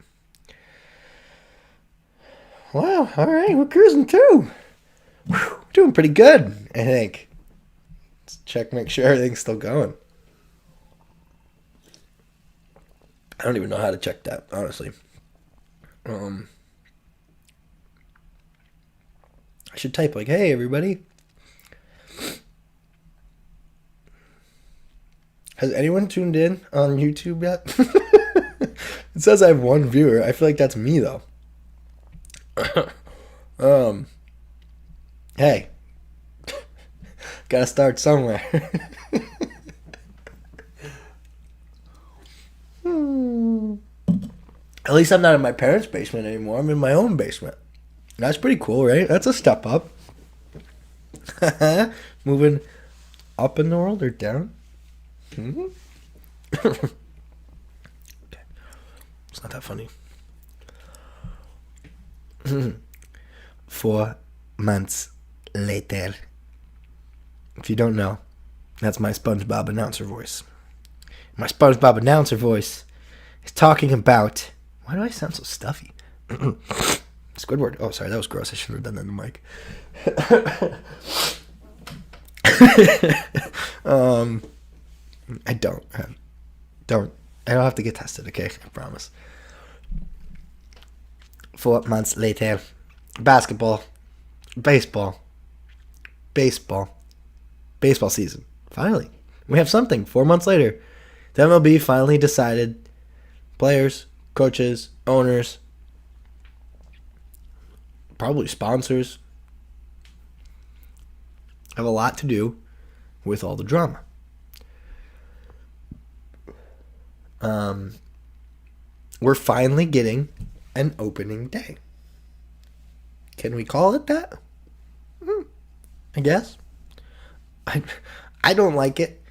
Wow, alright, we're cruising too. Whew, doing pretty good, I think. Let's check, make sure everything's still going. I don't even know how to check that, honestly. I should type like, hey, everybody. Has anyone tuned in on YouTube yet? It says I have 1 viewer. I feel like that's me, though. Hey. Gotta start somewhere. At least I'm not in my parents' basement anymore. I'm in my own basement. That's pretty cool, right? That's a step up. Moving up in the world or down? Mm-hmm. Okay. It's not that funny. 4 months later. If you don't know, that's my SpongeBob announcer voice. My SpongeBob announcer voice is talking about... Why do I sound so stuffy? Squidward. Oh, sorry, that was gross. I shouldn't have done that in the mic. I don't. I don't have to get tested, okay? I promise. 4 months later. Basketball. Baseball season. Finally. We have something 4 months later. The MLB finally decided players, coaches, owners, probably sponsors have a lot to do with all the drama. We're finally getting an opening day. Can we call it that? I guess. I don't like it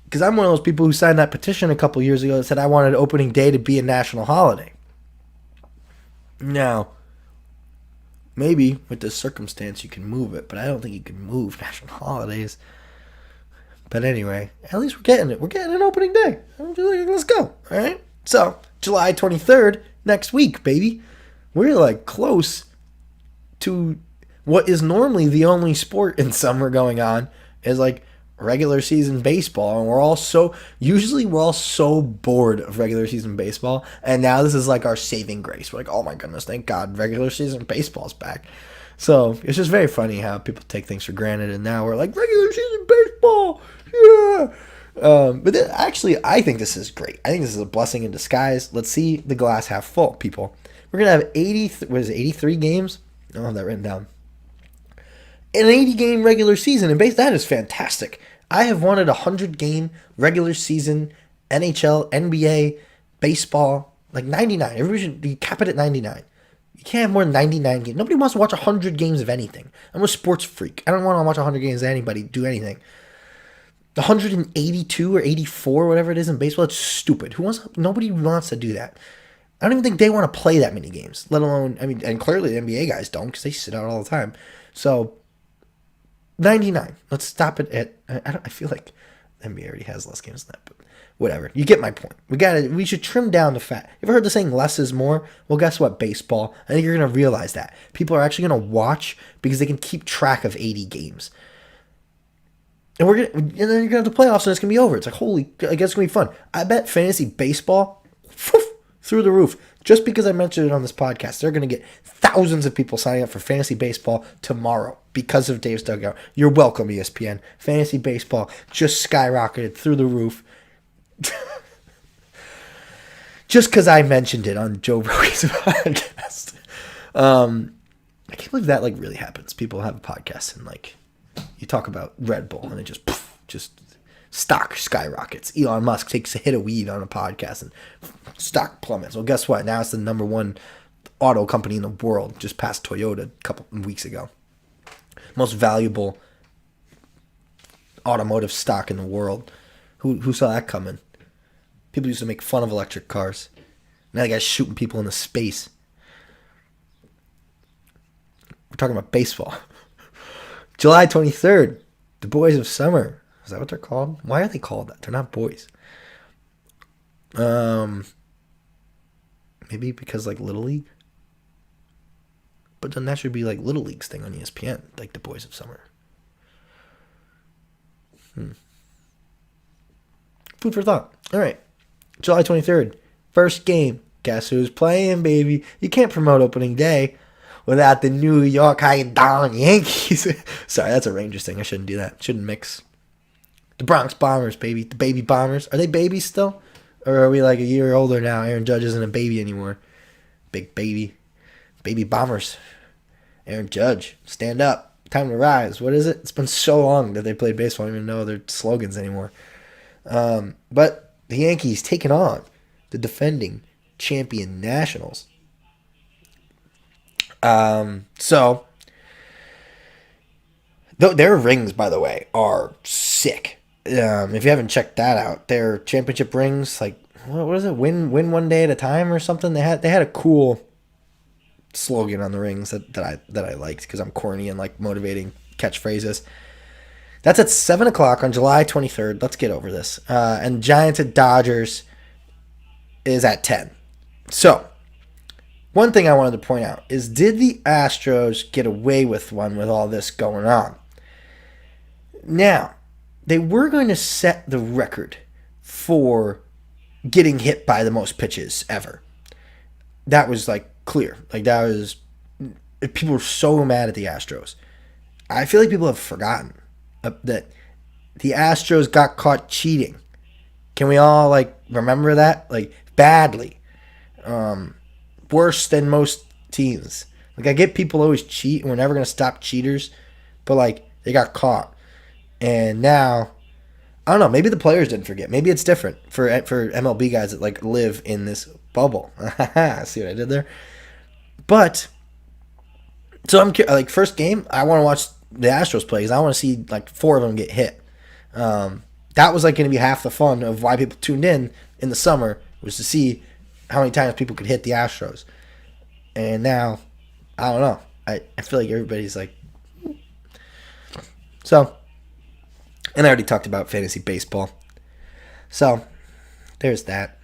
because I'm one of those people who signed that petition a couple years ago that said I wanted opening day to be a national holiday. Now, maybe with this circumstance you can move it, but I don't think you can move national holidays. But anyway, at least we're getting it. We're getting an opening day. Let's go. All right? So, July 23rd, next week, baby. We're like close to what is normally the only sport in summer going on is like regular season baseball. And we're all so bored of regular season baseball. And now this is like our saving grace. We're like, oh my goodness, thank God regular season baseball's back. So it's just very funny how people take things for granted. And now we're like, regular season baseball. Yeah. Actually, I think this is great. I think this is a blessing in disguise. Let's see the glass half full, people. We're going to have 83 games? I don't have that written down. An 80-game regular season. And that is fantastic. I have wanted a 100-game regular season NHL, NBA, baseball, like 99. Everybody should cap it at 99. You can't have more than 99 games. Nobody wants to watch 100 games of anything. I'm a sports freak. I don't want to watch 100 games of anybody do anything. 182 or 84, whatever it is in baseball, it's stupid. Nobody wants to do that. I don't even think they want to play that many games, let alone, and clearly the NBA guys don't because they sit out all the time. So, 99. Let's stop it at, I feel like the NBA already has less games than that, but whatever. You get my point. We should trim down the fat. You ever heard the saying less is more? Well, guess what, baseball? I think you're going to realize that. People are actually going to watch because they can keep track of 80 games. And then you're going to have the playoffs and it's going to be over. It's like, I guess it's going to be fun. I bet fantasy baseball, through the roof. Just because I mentioned it on this podcast, they're going to get thousands of people signing up for fantasy baseball tomorrow because of Dave's Dugout. You're welcome, ESPN. Fantasy baseball just skyrocketed through the roof. Just because I mentioned it on Joe Rogan's podcast. I can't believe that really happens. People have a podcast and you talk about Red Bull and it just stock skyrockets. Elon Musk takes a hit of weed on a podcast and stock plummets. Well, guess what? Now it's the number one auto company in the world, just past Toyota a couple weeks ago. Most valuable automotive stock in the world. Who saw that coming? People used to make fun of electric cars. Now the guy's shooting people into space. We're talking about baseball. July 23rd, the Boys of Summer. Is that what they're called? Why are they called that? They're not boys. Maybe because Little League? But then that should be Little League's thing on ESPN, the Boys of Summer. Food for thought. All right. July 23rd, first game. Guess who's playing, baby? You can't promote opening day without the New York High-Down Yankees. Sorry, that's a Rangers thing. I shouldn't do that. Shouldn't mix. The Bronx Bombers, baby. The baby Bombers. Are they babies still? Or are we a year older now? Aaron Judge isn't a baby anymore. Big baby. Baby Bombers. Aaron Judge, stand up. Time to rise. What is it? It's been so long that they played baseball. I don't even know their slogans anymore. But the Yankees taking on the defending champion Nationals. So their rings, by the way, are sick. If you haven't checked that out, their championship rings, what is it? Win one day at a time or something. They had a cool slogan on the rings that I liked because I'm corny and motivating catchphrases. That's at 7 o'clock on July 23rd. Let's get over this. And Giants at Dodgers is at 10. So, one thing I wanted to point out is, did the Astros get away with one with all this going on? Now, they were going to set the record for getting hit by the most pitches ever. That was like clear. Like that was, people were so mad at the Astros. I feel like people have forgotten that the Astros got caught cheating. Can we all like remember that? Like badly. Worse than most teams. Like I get people always cheat and we're never going to stop cheaters, but like they got caught. And now I don't know, maybe the players didn't forget. Maybe it's different for MLB guys that like live in this bubble. See what I did there? But so I'm like, first game, I want to watch the Astros play because I want to see like 4 of them get hit. That was like going to be half the fun of why people tuned in the summer, was to see how many times people could hit the Astros. And now, I don't know. I feel like everybody's like, so. And I already talked about fantasy baseball. So, there's that.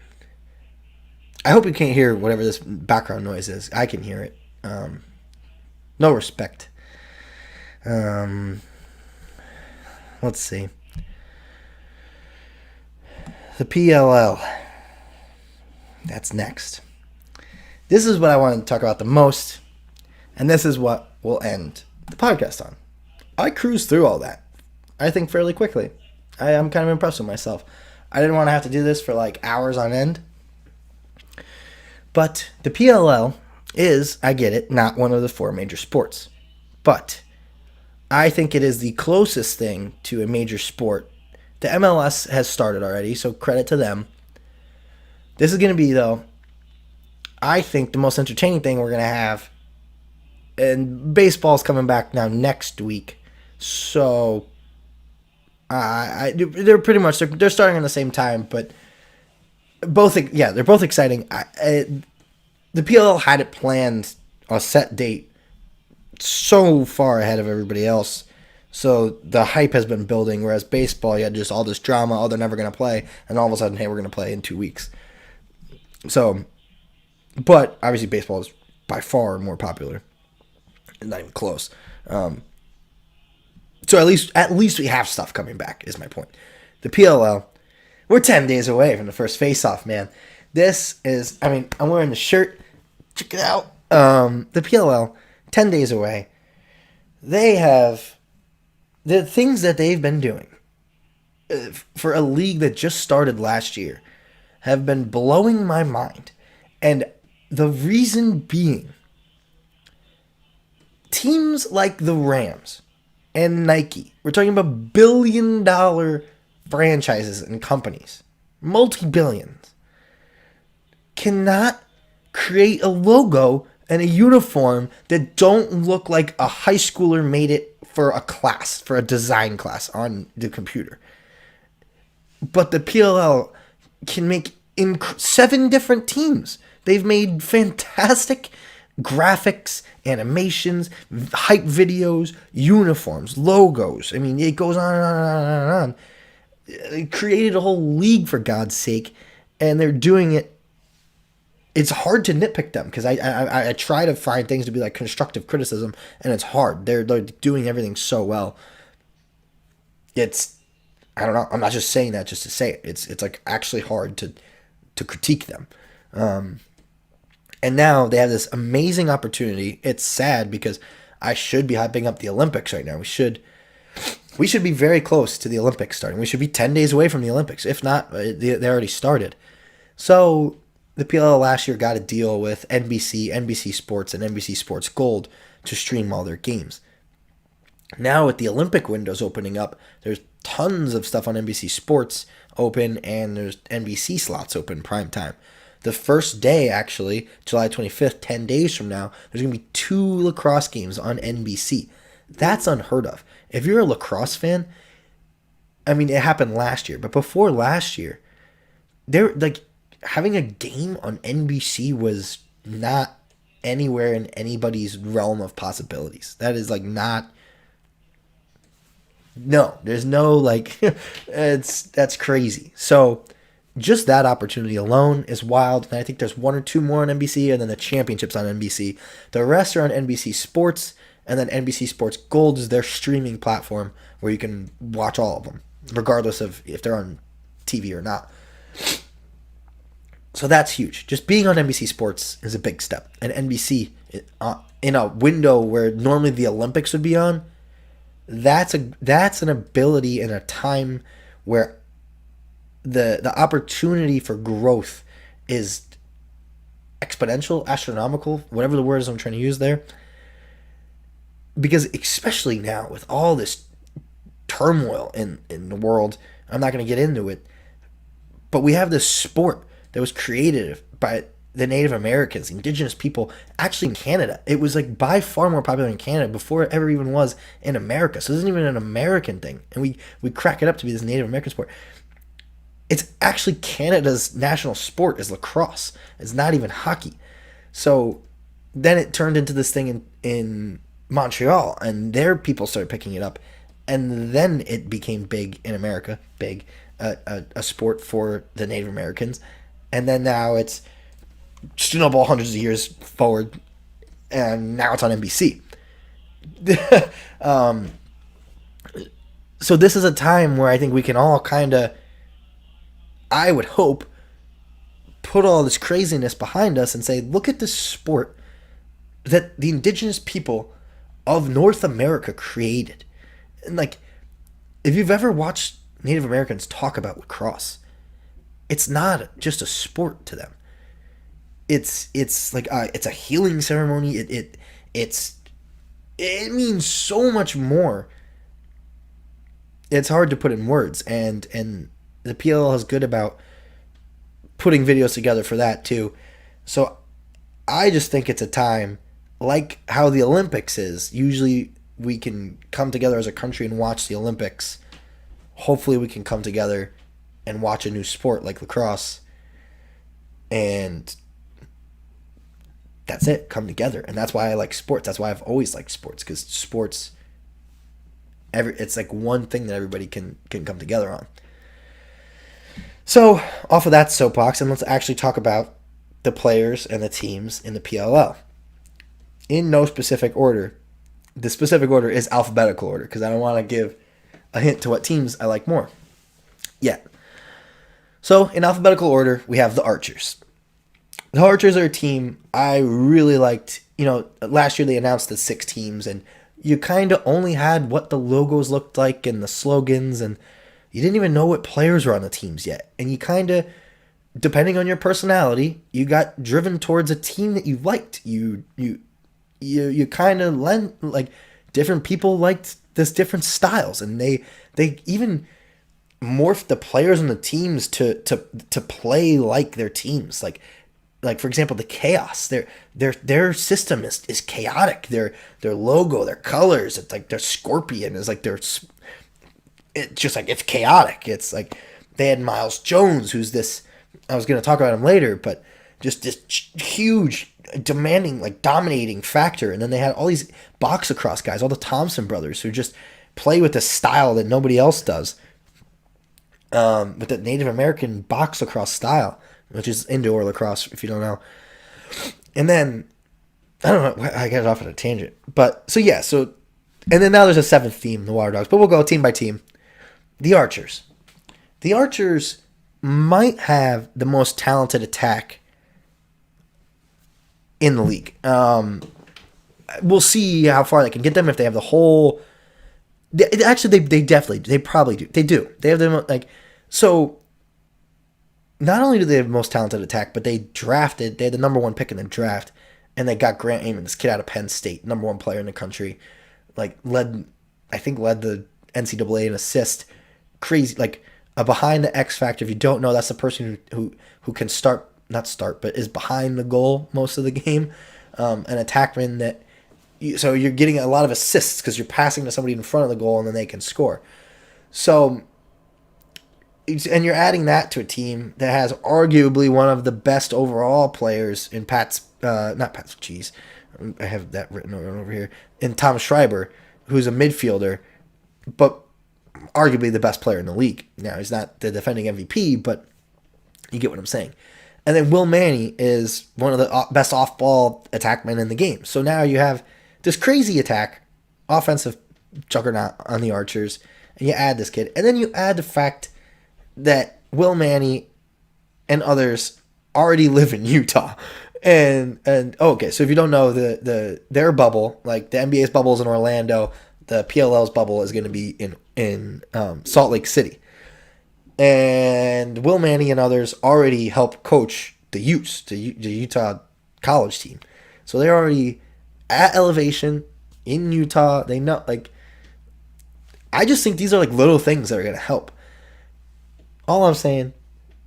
I hope you can't hear whatever this background noise is. I can hear it. No respect. Let's see. The PLL. That's next. This is what I want to talk about the most. And this is what we'll end the podcast on. I cruised through all that, I think, fairly quickly. I'm kind of impressed with myself. I didn't want to have to do this for like hours on end. But the PLL is, I get it, not one of the 4 major sports. But I think it is the closest thing to a major sport. The MLS has started already, so credit to them. This is going to be, though, I think the most entertaining thing we're going to have. And baseball's coming back now next week. So they're pretty much they're starting at the same time, but they're both exciting. The PLL had it planned a set date so far ahead of everybody else, so the hype has been building. Whereas baseball, you had just all this drama. Oh, they're never going to play, and all of a sudden, hey, we're going to play in 2 weeks. So, but obviously, baseball is by far more popular. Not even close. So at least we have stuff coming back, is my point. The PLL, we're 10 days away from the first face-off, man. This is, I'm wearing the shirt. Check it out. The PLL, 10 days away. They have, the things that they've been doing for a league that just started last year have been blowing my mind. And the reason being, teams like the Rams and Nike, we're talking about billion-dollar franchises and companies, multi-billions, cannot create a logo and a uniform that don't look like a high schooler made it for a class, for a design class on the computer. But the PLL can make 7 different teams. They've made fantastic graphics, animations, hype videos, uniforms, logos. It goes on and on and on and on. They created a whole league, for God's sake, and they're doing it. It's hard to nitpick them because I try to find things to be like constructive criticism, and it's hard. They're doing everything so well. I don't know. I'm not just saying that just to say it. It's like actually hard to critique them. And now they have this amazing opportunity. It's sad because I should be hyping up the Olympics right now. We should be very close to the Olympics starting. We should be 10 days away from the Olympics. If not, they already started. So the PLL last year got a deal with NBC, NBC Sports, and NBC Sports Gold to stream all their games. Now with the Olympic windows opening up, there's tons of stuff on NBC Sports open, and there's NBC slots open prime time. The first day, actually, July 25th, 10 days from now, there's going to be 2 lacrosse games on NBC. That's unheard of. If you're a lacrosse fan, it happened last year, but before last year, having a game on NBC was not anywhere in anybody's realm of possibilities. That is not. No, there's no that's crazy. So just that opportunity alone is wild. And I think there's 1 or 2 more on NBC, and then the championships on NBC. The rest are on NBC Sports, And then NBC Sports Gold is their streaming platform where you can watch all of them, regardless of if they're on TV or not. So that's huge. Just being on NBC Sports is a big step. And NBC, in a window where normally the Olympics would be on, that's an ability in a time where the opportunity for growth is exponential, astronomical, whatever the word is I'm trying to use there. Because especially now with all this turmoil in the world, I'm not going to get into it, but we have this sport that was created by the Native Americans, indigenous people, actually in Canada. It was like by far more popular in Canada before it ever even was in America. So this isn't even an American thing. And we crack it up to be this Native American sport. It's actually Canada's national sport is lacrosse. It's not even hockey. So then it turned into this thing in Montreal, and their people started picking it up. And then it became big in America, a sport for the Native Americans. And then now it's snowball hundreds of years forward, and now it's on NBC. So this is a time where I think we can all kind of, I would hope, put all this craziness behind us and say, look at this sport that the indigenous people of North America created. And like, if you've ever watched Native Americans talk about lacrosse, it's not just a sport to them. It's like it's a healing ceremony. It means so much more. It's hard to put in words, and the PLL is good about putting videos together for that too. So I just think it's a time, like how the Olympics is. Usually we can come together as a country and watch the Olympics. Hopefully we can come together and watch a new sport like lacrosse, and that's it, come together. And that's why I like sports. That's why I've always liked sports, because sports, it's like one thing that everybody can come together on. So off of that soapbox, and let's actually talk about the players and the teams in the PLL. In no specific order. The specific order is alphabetical order, because I don't want to give a hint to what teams I like more yet. So in alphabetical order, we have the Archers. The Archers are a team I really liked. You know, last year they announced the 6 teams, and you kind of only had what the logos looked like and the slogans, and you didn't even know what players were on the teams yet. And you kind of, depending on your personality, you got driven towards a team that you liked. You kind of like different people liked this different styles, and they even morphed the players on the teams to play like their teams. Like for example, the Chaos. Their system is chaotic. Their logo, their colors, it's like their scorpion is like it's just like, it's chaotic. It's like they had Miles Jones, who's this, I was going to talk about him later, but just this huge, demanding, like dominating factor. And then they had all these box lacrosse guys, all the Thompson brothers, who just play with a style that nobody else does. With the Native American box lacrosse style, which is indoor lacrosse, if you don't know. And then, I don't know, I got off on a tangent. But, so yeah, and then now there's a 7th team, the Water Dogs. But we'll go team by team. The Archers. The Archers might have the most talented attack in the league. We'll see how far they can get them, if they have the whole... Actually, they probably do. They do. They have them, like... So, not only do they have the most talented attack, but they had the number 1 pick in the draft, and they got Grant Amon, this kid out of Penn State, number 1 player in the country, like led the NCAA in assist. Crazy, like a behind the X factor. If you don't know, that's the person who can not start, but is behind the goal most of the game. An attackman that, so you're getting a lot of assists because you're passing to somebody in front of the goal and then they can score. So, and you're adding that to a team that has arguably one of the best overall players in I have that written over here, in Tom Schreiber, who's a midfielder, but arguably the best player in the league. Now, he's not the defending MVP, but you get what I'm saying. And then Will Manny is one of the best off-ball attackmen in the game. So now you have this crazy attack, offensive juggernaut on the Archers, and you add this kid. And then you add the fact that Will Manny and others already live in Utah. And okay, so if you don't know, their bubble, like the NBA's bubble is in Orlando, the PLL's bubble is going to be in Salt Lake City. And Will Manny and others already help coach the Utes, the Utah college team. So they're already at elevation in Utah. They know, like, I just think these are like little things that are going to help. All I'm saying,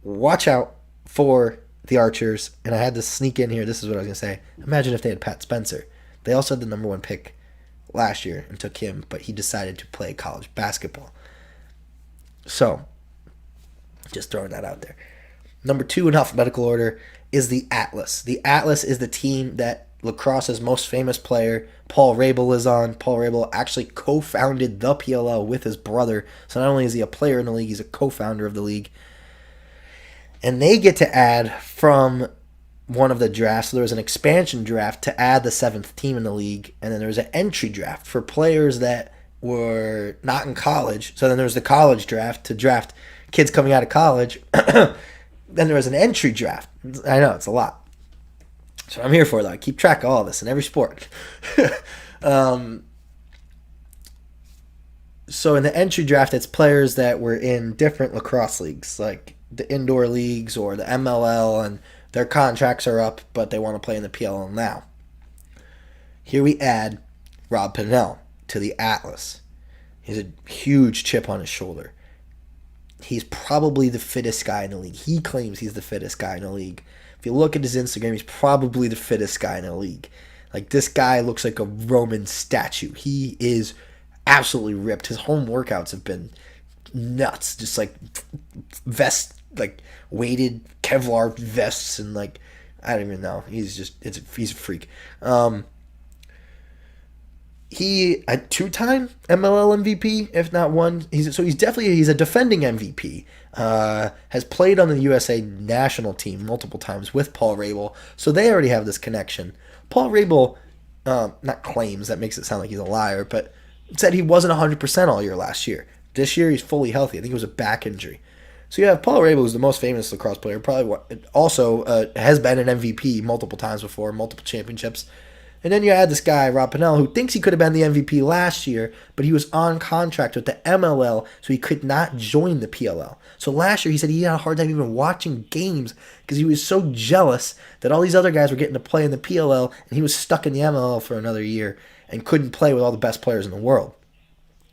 watch out for the Archers. And I had to sneak in here. This is what I was going to say. Imagine if they had Pat Spencer. They also had the number 1 pick last year and took him, but he decided to play college basketball. So, just throwing that out there. Number 2 in alphabetical order is the Atlas. The Atlas is the team that lacrosse's most famous player, Paul Rabel, is on. Paul Rabel actually co-founded the PLL with his brother. So not only is he a player in the league, he's a co-founder of the league. And they get to add from one of the drafts. So there was an expansion draft to add the 7th team in the league. And then there was an entry draft for players that were not in college. So then there was the college draft to draft kids coming out of college. Then there was an entry draft. I know, it's a lot. So I'm here for that. I keep track of all this in every sport. So in the entry draft, it's players that were in different lacrosse leagues, like the indoor leagues or the MLL, and their contracts are up, but they want to play in the PLL now. Here we add Rob Pennell to the Atlas. He has a huge chip on his shoulder. He's probably the fittest guy in the league. He claims he's the fittest guy in the league. If you look at his Instagram, he's probably the fittest guy in the league. Like, this guy looks like a Roman statue. He is absolutely ripped. His home workouts have been nuts. Just like vest, like weighted Kevlar vests, and like, I don't even know. He's a freak. He a 2-time MLL MVP, if not one. He's a defending MVP. Has played on the USA national team multiple times with Paul Rabel, so they already have this connection. Paul Rabel, not claims, that makes it sound like he's a liar, but said he wasn't 100% all year last year. This year he's fully healthy. I think it was a back injury. So you have Paul Rabel, who's the most famous lacrosse player, probably also has been an MVP multiple times before, multiple championships. And then you add this guy, Rob Pennell, who thinks he could have been the MVP last year, but he was on contract with the MLL, so he could not join the PLL. So last year he said he had a hard time even watching games because he was so jealous that all these other guys were getting to play in the PLL, and he was stuck in the MLL for another year and couldn't play with all the best players in the world.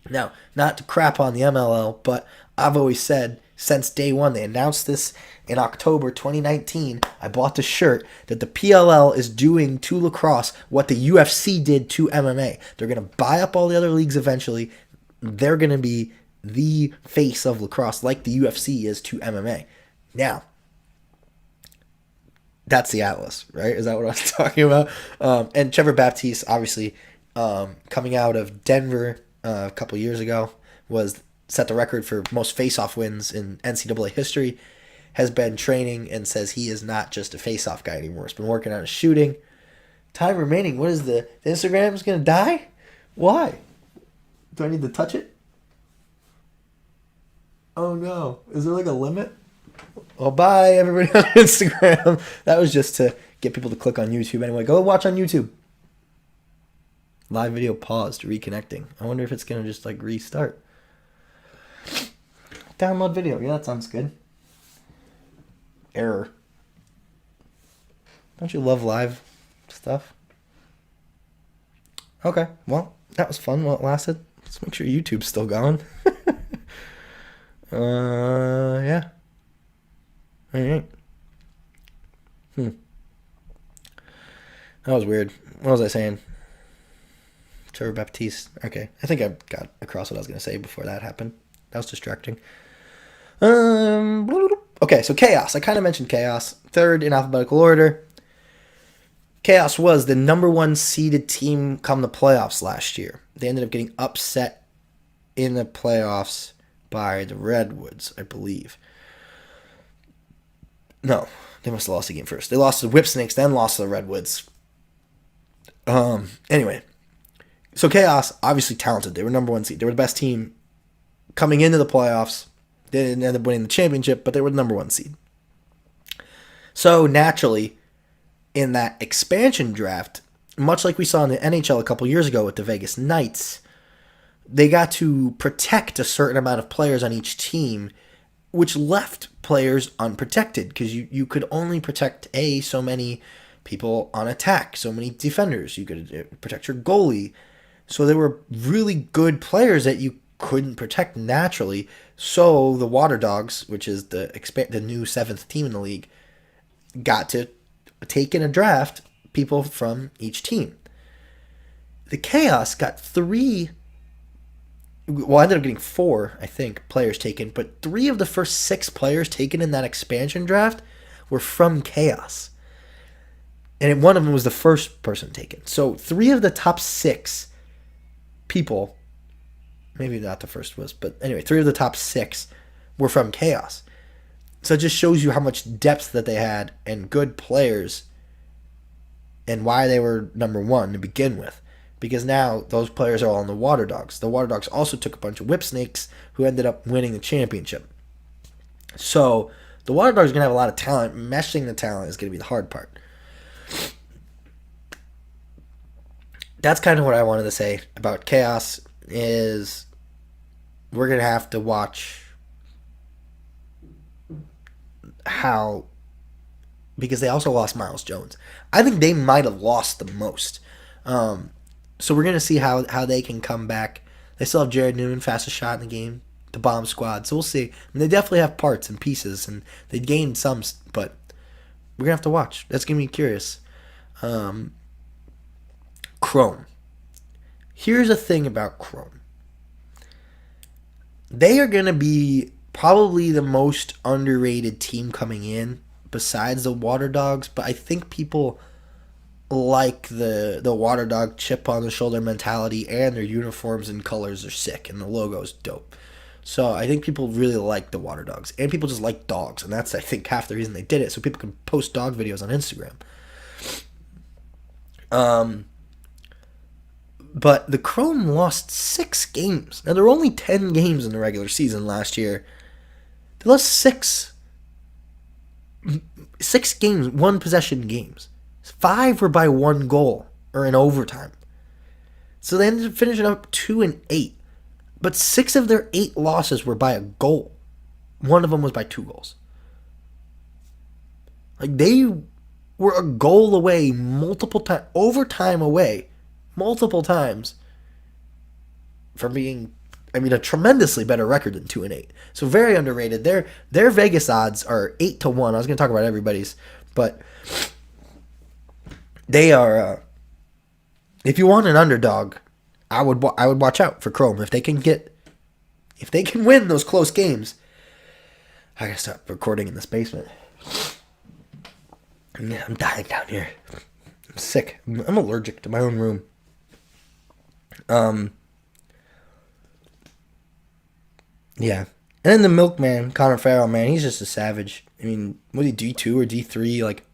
Now, not to crap on the MLL, but I've always said since day one, they announced this in October 2019, I bought the shirt that the PLL is doing to lacrosse what the UFC did to MMA. They're going to buy up all the other leagues eventually. They're going to be the face of lacrosse like the UFC is to MMA. Now, that's the Atlas, right? Is that what I was talking about? And Trevor Baptiste, obviously, coming out of Denver a couple years ago, set the record for most face-off wins in NCAA history, has been training and says he is not just a face-off guy anymore. He's been working on his shooting. Time remaining. What is the Instagram's going to die? Why? Do I need to touch it? Oh, no. Is there like a limit? Well, bye, everybody on Instagram. That was just to get people to click on YouTube. Anyway, go watch on YouTube. Live video paused, reconnecting. I wonder if it's going to just like restart. Download video. Yeah, that sounds good. Error. Don't you love live stuff? Okay, well, that was fun while it lasted. Let's make sure YouTube's still going. Yeah. All right. That was weird. What was I saying? Trevor Baptiste. Okay, I think I got across what I was going to say before that happened. That was distracting. Okay, so Chaos. I kind of mentioned Chaos. Third in alphabetical order. Chaos was the number 1 seeded team come the playoffs last year. They ended up getting upset in the playoffs by the Redwoods, I believe. No, they must have lost the game first. They lost to the Whipsnakes, then lost to the Redwoods. Anyway, So Chaos, obviously talented. They were number 1 seed. They were the best team coming into the playoffs. They didn't end up winning the championship, but they were the number 1 seed. So naturally, in that expansion draft, much like we saw in the NHL a couple years ago with the Vegas Knights, they got to protect a certain amount of players on each team, which left players unprotected because you could only protect so many people on attack, so many defenders. You could protect your goalie. So there were really good players that you couldn't protect naturally. So the Water Dogs, which is the new 7th team in the league, got to take in a draft people from each team. The Chaos got 3. Well, I ended up getting 4, I think, players taken, but 3 of the first 6 players taken in that expansion draft were from Chaos. And one of them was the first person taken. So 3 of the top 6 people, maybe not the first was, but anyway, 3 of the top 6 were from Chaos. So it just shows you how much depth that they had and good players and why they were number 1 to begin with. Because now those players are all on the Water Dogs. The Water Dogs also took a bunch of Whip Snakes who ended up winning the championship. So the Water Dogs are going to have a lot of talent. Meshing the talent is going to be the hard part. That's kind of what I wanted to say about Chaos is we're going to have to watch how, because they also lost Miles Jones. I think they might have lost the most. So we're going to see how they can come back. They still have Jared Newman, fastest shot in the game, the bomb squad. So we'll see. I mean, they definitely have parts and pieces, and they gained some, but we're going to have to watch. That's going to be curious. Chrome. Here's the thing about Chrome. They are going to be probably the most underrated team coming in besides the Water Dogs, but I think people like the Water Dog chip on the shoulder mentality, and their uniforms and colors are sick, and the logo's dope. So I think people really like the Water Dogs, and people just like dogs, and that's, I think, half the reason they did it, so people can post dog videos on Instagram. But the Chrome lost 6 games. Now, there were only 10 games in the regular season last year. They lost 6 games, 1-possession games. 5 were by 1 goal or in overtime. So they ended up finishing up 2-8. But 6 of their 8 losses were by a goal. One of them was by 2 goals. Like, they were a goal away multiple times, overtime away multiple times from being, a tremendously better record than 2-8. So very underrated. Their Vegas odds are 8-1. I was going to talk about everybody's, but they are. If you want an underdog, I would watch out for Chrome if they can win those close games. I gotta stop recording in this basement. Yeah, I'm dying down here. I'm sick. I'm allergic to my own room. Yeah. And then the Milkman, Connor Farrell, man, he's just a savage. I mean, was he D2 or D3, like,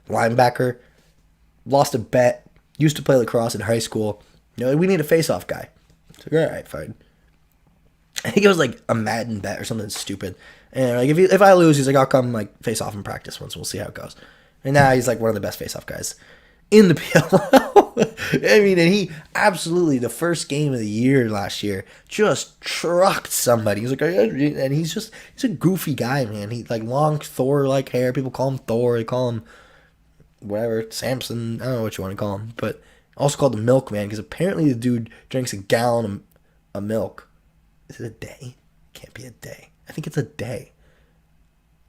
linebacker? Lost a bet. Used to play lacrosse in high school. We need a face-off guy. It's like, all right, fine. I think it was like a Madden bet or something stupid. And like if I lose, he's like, I'll come like face off in practice once. We'll see how it goes. And now he's like one of the best face-off guys in the PLL. And he absolutely, the first game of the year last year, just trucked somebody. He's like, and he's a goofy guy, man. He like long Thor-like hair. People call him Thor. They call him whatever, Samson. I don't know what you want to call him, but also called the Milkman because apparently the dude drinks a gallon of milk. Is it a day? Can't be a day. I think it's a day.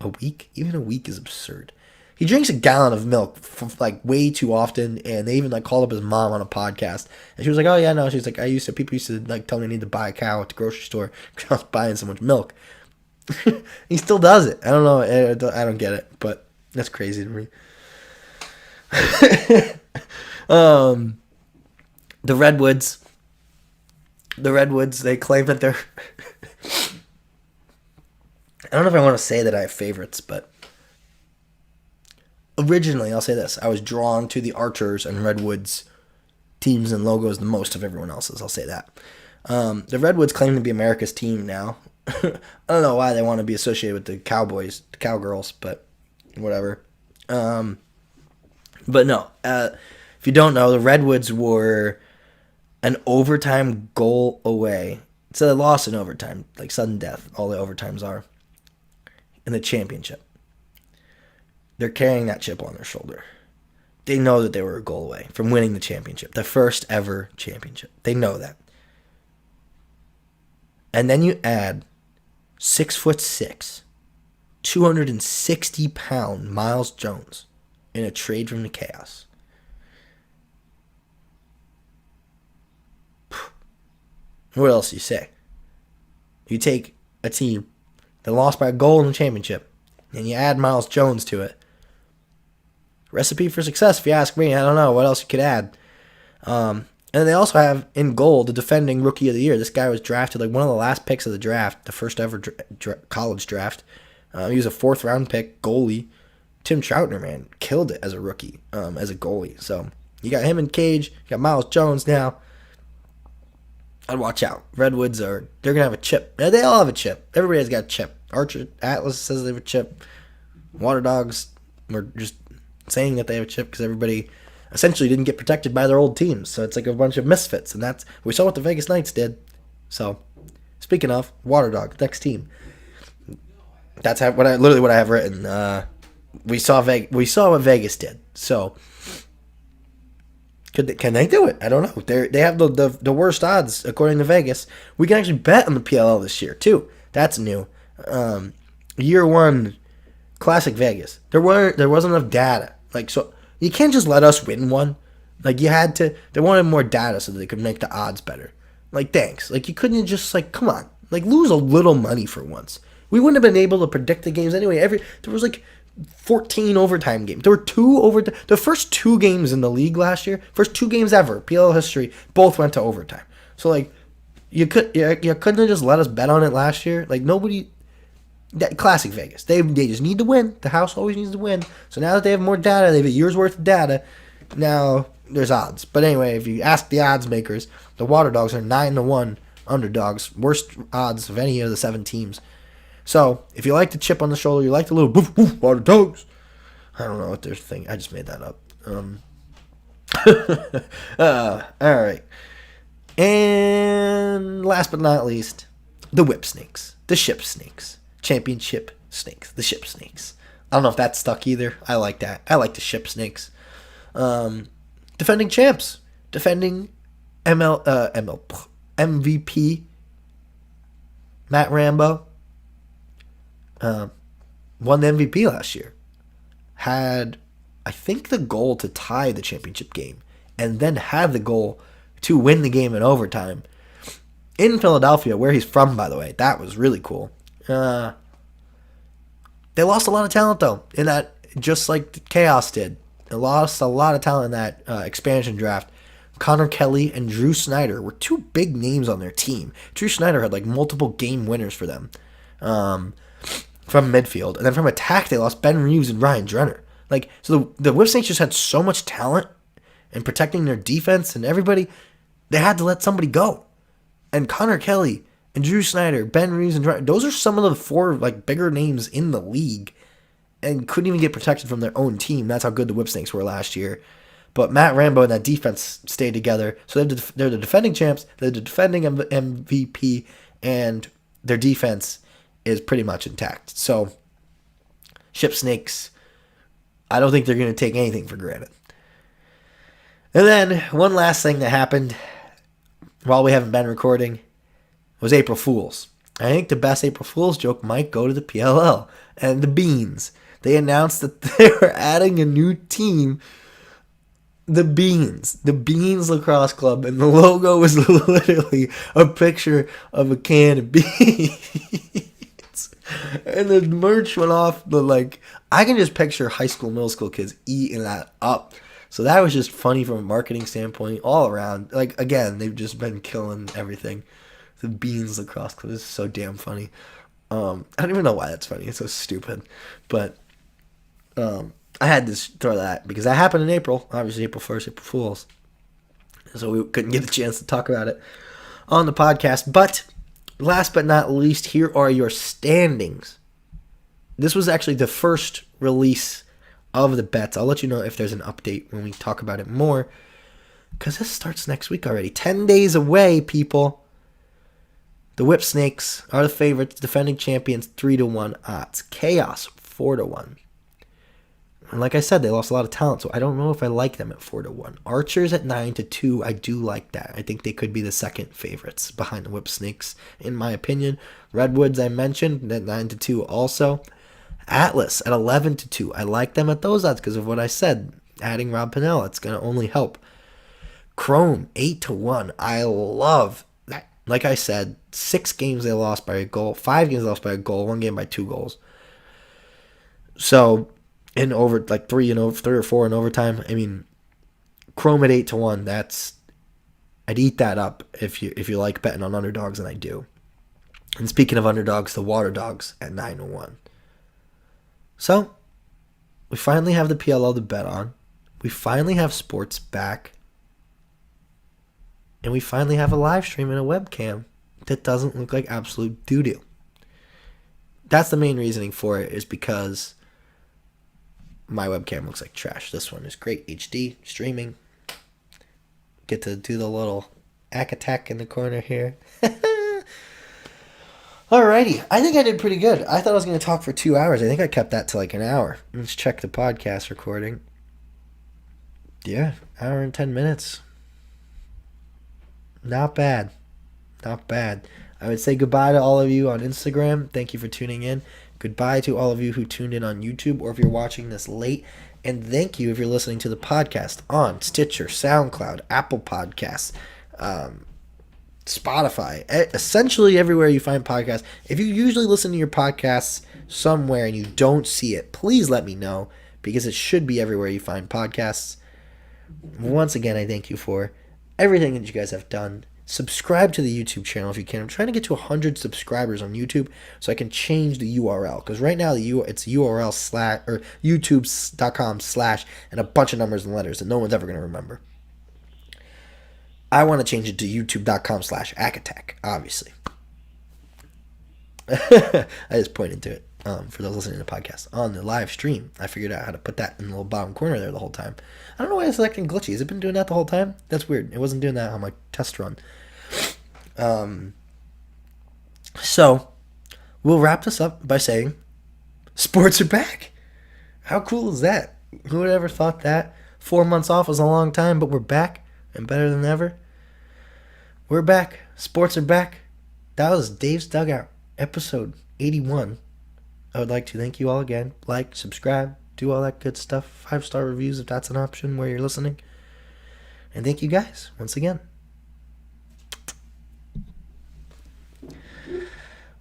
A week? Even a week is absurd. He drinks a gallon of milk like way too often, and they even like called up his mom on a podcast, and she was like, "Oh yeah, no." She's like, people used to like tell me I need to buy a cow at the grocery store because I was buying so much milk." He still does it. I don't know. I don't get it, but that's crazy to me. The Redwoods, they claim that they're... I don't know if I want to say that I have favorites, but originally, I'll say this. I was drawn to the Archers and Redwoods teams and logos the most of everyone else's. I'll say that. The Redwoods claim to be America's team now. I don't know why they want to be associated with the Cowboys, the Cowgirls, but whatever. But no, if you don't know, the Redwoods were an overtime goal away. So they lost in overtime, like sudden death. All the overtimes are in the championship. They're carrying that chip on their shoulder. They know that they were a goal away from winning the championship, the first ever championship. They know that. And then you add 6'6", 260-pound Miles Jones in a trade from the Chaos. What else do you say? You take a team that lost by a goal in the championship, and you add Miles Jones to it. Recipe for success, if you ask me. I don't know what else you could add. And they also have in goal the defending Rookie of the Year. This guy was drafted like one of the last picks of the draft, the first ever college draft. He was a 4th-round pick, goalie. Tim Troutner, man, killed it as a rookie, as a goalie. So you got him in Cage. You got Miles Jones now. I'd watch out. Redwoods they're going to have a chip. Yeah, they all have a chip. Everybody has got a chip. Archer Atlas says they have a chip. Water Dogs were just saying that they have a chip because everybody essentially didn't get protected by their old teams. So it's like a bunch of misfits. And we saw what the Vegas Knights did. So speaking of, Water Dog, next team. That's what I have written. We saw what Vegas did. So can they do it? I don't know. They have the worst odds according to Vegas. We can actually bet on the PLL this year too. That's new. Year one, classic Vegas. There wasn't enough data. Like, so you can't just let us win one. Like, they wanted more data so that they could make the odds better. Like, thanks. Like, you couldn't just, like, come on. Like, lose a little money for once. We wouldn't have been able to predict the games anyway. There was, like, 14 overtime games. There were the first 2 games in the league last year, first 2 games ever, PLL history, both went to overtime. So, like, you couldn't have just let us bet on it last year. Like, nobody... Classic Vegas. They just need to win. The house always needs to win. So now that they have more data, they have a year's worth of data. Now there's odds. But anyway, if you ask the odds makers, the Water Dogs are 9-1 underdogs, worst odds of any of the 7 teams. So if you like the chip on the shoulder, you like the little woof woof Water Dogs. I don't know what they're thinking. I just made that up. All right. And last but not least, the Whip Snakes, the Ship Snakes. Championship Snakes, the Ship Snakes. I don't know if that's stuck either. I like that. I like the Ship Snakes. Defending champs, defending MVP Matt Rambo won the MVP last year. Had, I think, the goal to tie the championship game, and then had the goal to win the game in overtime in Philadelphia, where he's from, by the way. That was really cool. They lost a lot of talent, though, in that, just like the Chaos did. They lost a lot of talent in that expansion draft. Connor Kelly and Drew Snyder were 2 big names on their team. Drew Snyder had, like, multiple game winners for them from midfield. And then from attack, they lost Ben Reeves and Ryan Drenner. Like, so the Whip Snakes just had so much talent in protecting their defense and everybody, they had to let somebody go. And Connor Kelly and Drew Snyder, Ben Reeves, and those are some of the 4 like bigger names in the league, and couldn't even get protected from their own team. That's how good the Whip Snakes were last year. But Matt Rambo and that defense stayed together. So they're the defending champs, they're the defending MVP, and their defense is pretty much intact. So Ship Snakes, I don't think they're going to take anything for granted. And then one last thing that happened while we haven't been recording was April Fool's. I think the best April Fool's joke might go to the PLL and the Beans. They announced that they were adding a new team, the Beans Lacrosse Club, and the logo was literally a picture of a can of beans. And the merch went off, but like, I can just picture high school, middle school kids eating that up. So that was just funny from a marketing standpoint all around. Like, again, they've just been killing everything. The Beans Lacrosse Club is so damn funny. I don't even know why that's funny. It's so stupid. But I had to throw that because that happened in April. Obviously, April 1st, April Fool's. so we couldn't get a chance to talk about it on the podcast. But last but not least, here are your standings. This was actually the first release of the bets. I'll let you know if there's an update when we talk about it more, because this starts next week already. 10 days away, people. The Whip Snakes are the favorites, defending champions, 3-1 odds. Chaos, 4-1. And like I said, they lost a lot of talent, so I don't know if I like them at 4-1. Archers at 9-2, I do like that. I think they could be the second favorites behind the Whip Snakes, in my opinion. Redwoods, I mentioned, at 9-2 also. Atlas at 11-2, I like them at those odds because of what I said. Adding Rob Pannell, it's going to only help. Chrome, 8-1, I love that. Like I said, 6 games they lost by a goal, 5 games they lost by a goal, 1 game by 2 goals. So, in over like 3 or 4 in overtime. I mean, Chrome at 8-1. I'd eat that up if you like betting on underdogs, and I do. And speaking of underdogs, the Water Dogs at 9-1. So we finally have the PLL to bet on. We finally have sports back, and we finally have a live stream and a webcam that doesn't look like absolute doo doo. That's the main reasoning for it, is because my webcam looks like trash. This one is great HD streaming. Get to do the little attack in the corner here. Alrighty, I think I did pretty good. I thought I was going to talk for 2 hours. I think I kept that to like an hour. Let's check the podcast recording. Yeah, hour and 10 minutes. Not bad. Not bad. I would say goodbye to all of you on Instagram. Thank you for tuning in. Goodbye to all of you who tuned in on YouTube, or if you're watching this late. And thank you if you're listening to the podcast on Stitcher, SoundCloud, Apple Podcasts, Spotify, essentially everywhere you find podcasts. If you usually listen to your podcasts somewhere and you don't see it, please let me know, because it should be everywhere you find podcasts. Once again, I thank you for everything that you guys have done. Subscribe to the YouTube channel if you can. I'm trying to get to 100 subscribers on YouTube so I can change the URL, because right now it's URL/ or youtube.com/ and a bunch of numbers and letters that no one's ever going to remember. I want to change it to youtube.com/Attack, obviously. I just pointed to it for those listening to the podcast. On the live stream, I figured out how to put that in the little bottom corner there the whole time. I don't know why it's selecting glitchy. Has it been doing that the whole time? That's weird. It wasn't doing that on my test run. So, we'll wrap this up by saying, sports are back. How cool is that? Who would have ever thought that? 4 months off was a long time, but we're back and better than ever. We're back. Sports are back. That was Dave's Dugout, episode 81. I would like to thank you all again. Like, subscribe, do all that good stuff. 5-star reviews if that's an option where you're listening. And thank you guys once again.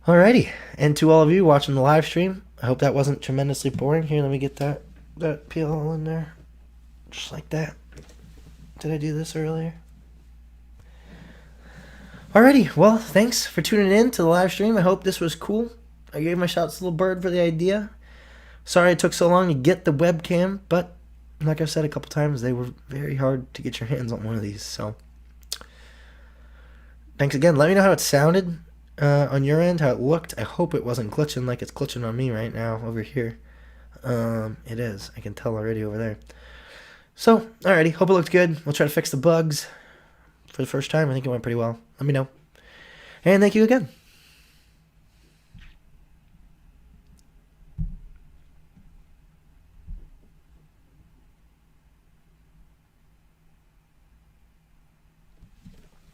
Alrighty. And to all of you watching the live stream, I hope that wasn't tremendously boring. Here, let me get that PLL in there. Just like that. Did I do this earlier? Alrighty. Well, thanks for tuning in to the live stream. I hope this was cool. I gave my shout to Little Bird for the idea. Sorry it took so long to get the webcam, but like I've said a couple times, they were very hard to get your hands on one of these. So, thanks again. Let me know how it sounded on your end, how it looked. I hope it wasn't glitching like it's glitching on me right now over here. It is. I can tell already over there. So, alrighty. Hope it looked good. We'll try to fix the bugs for the first time. I think it went pretty well. Let me know. And thank you again.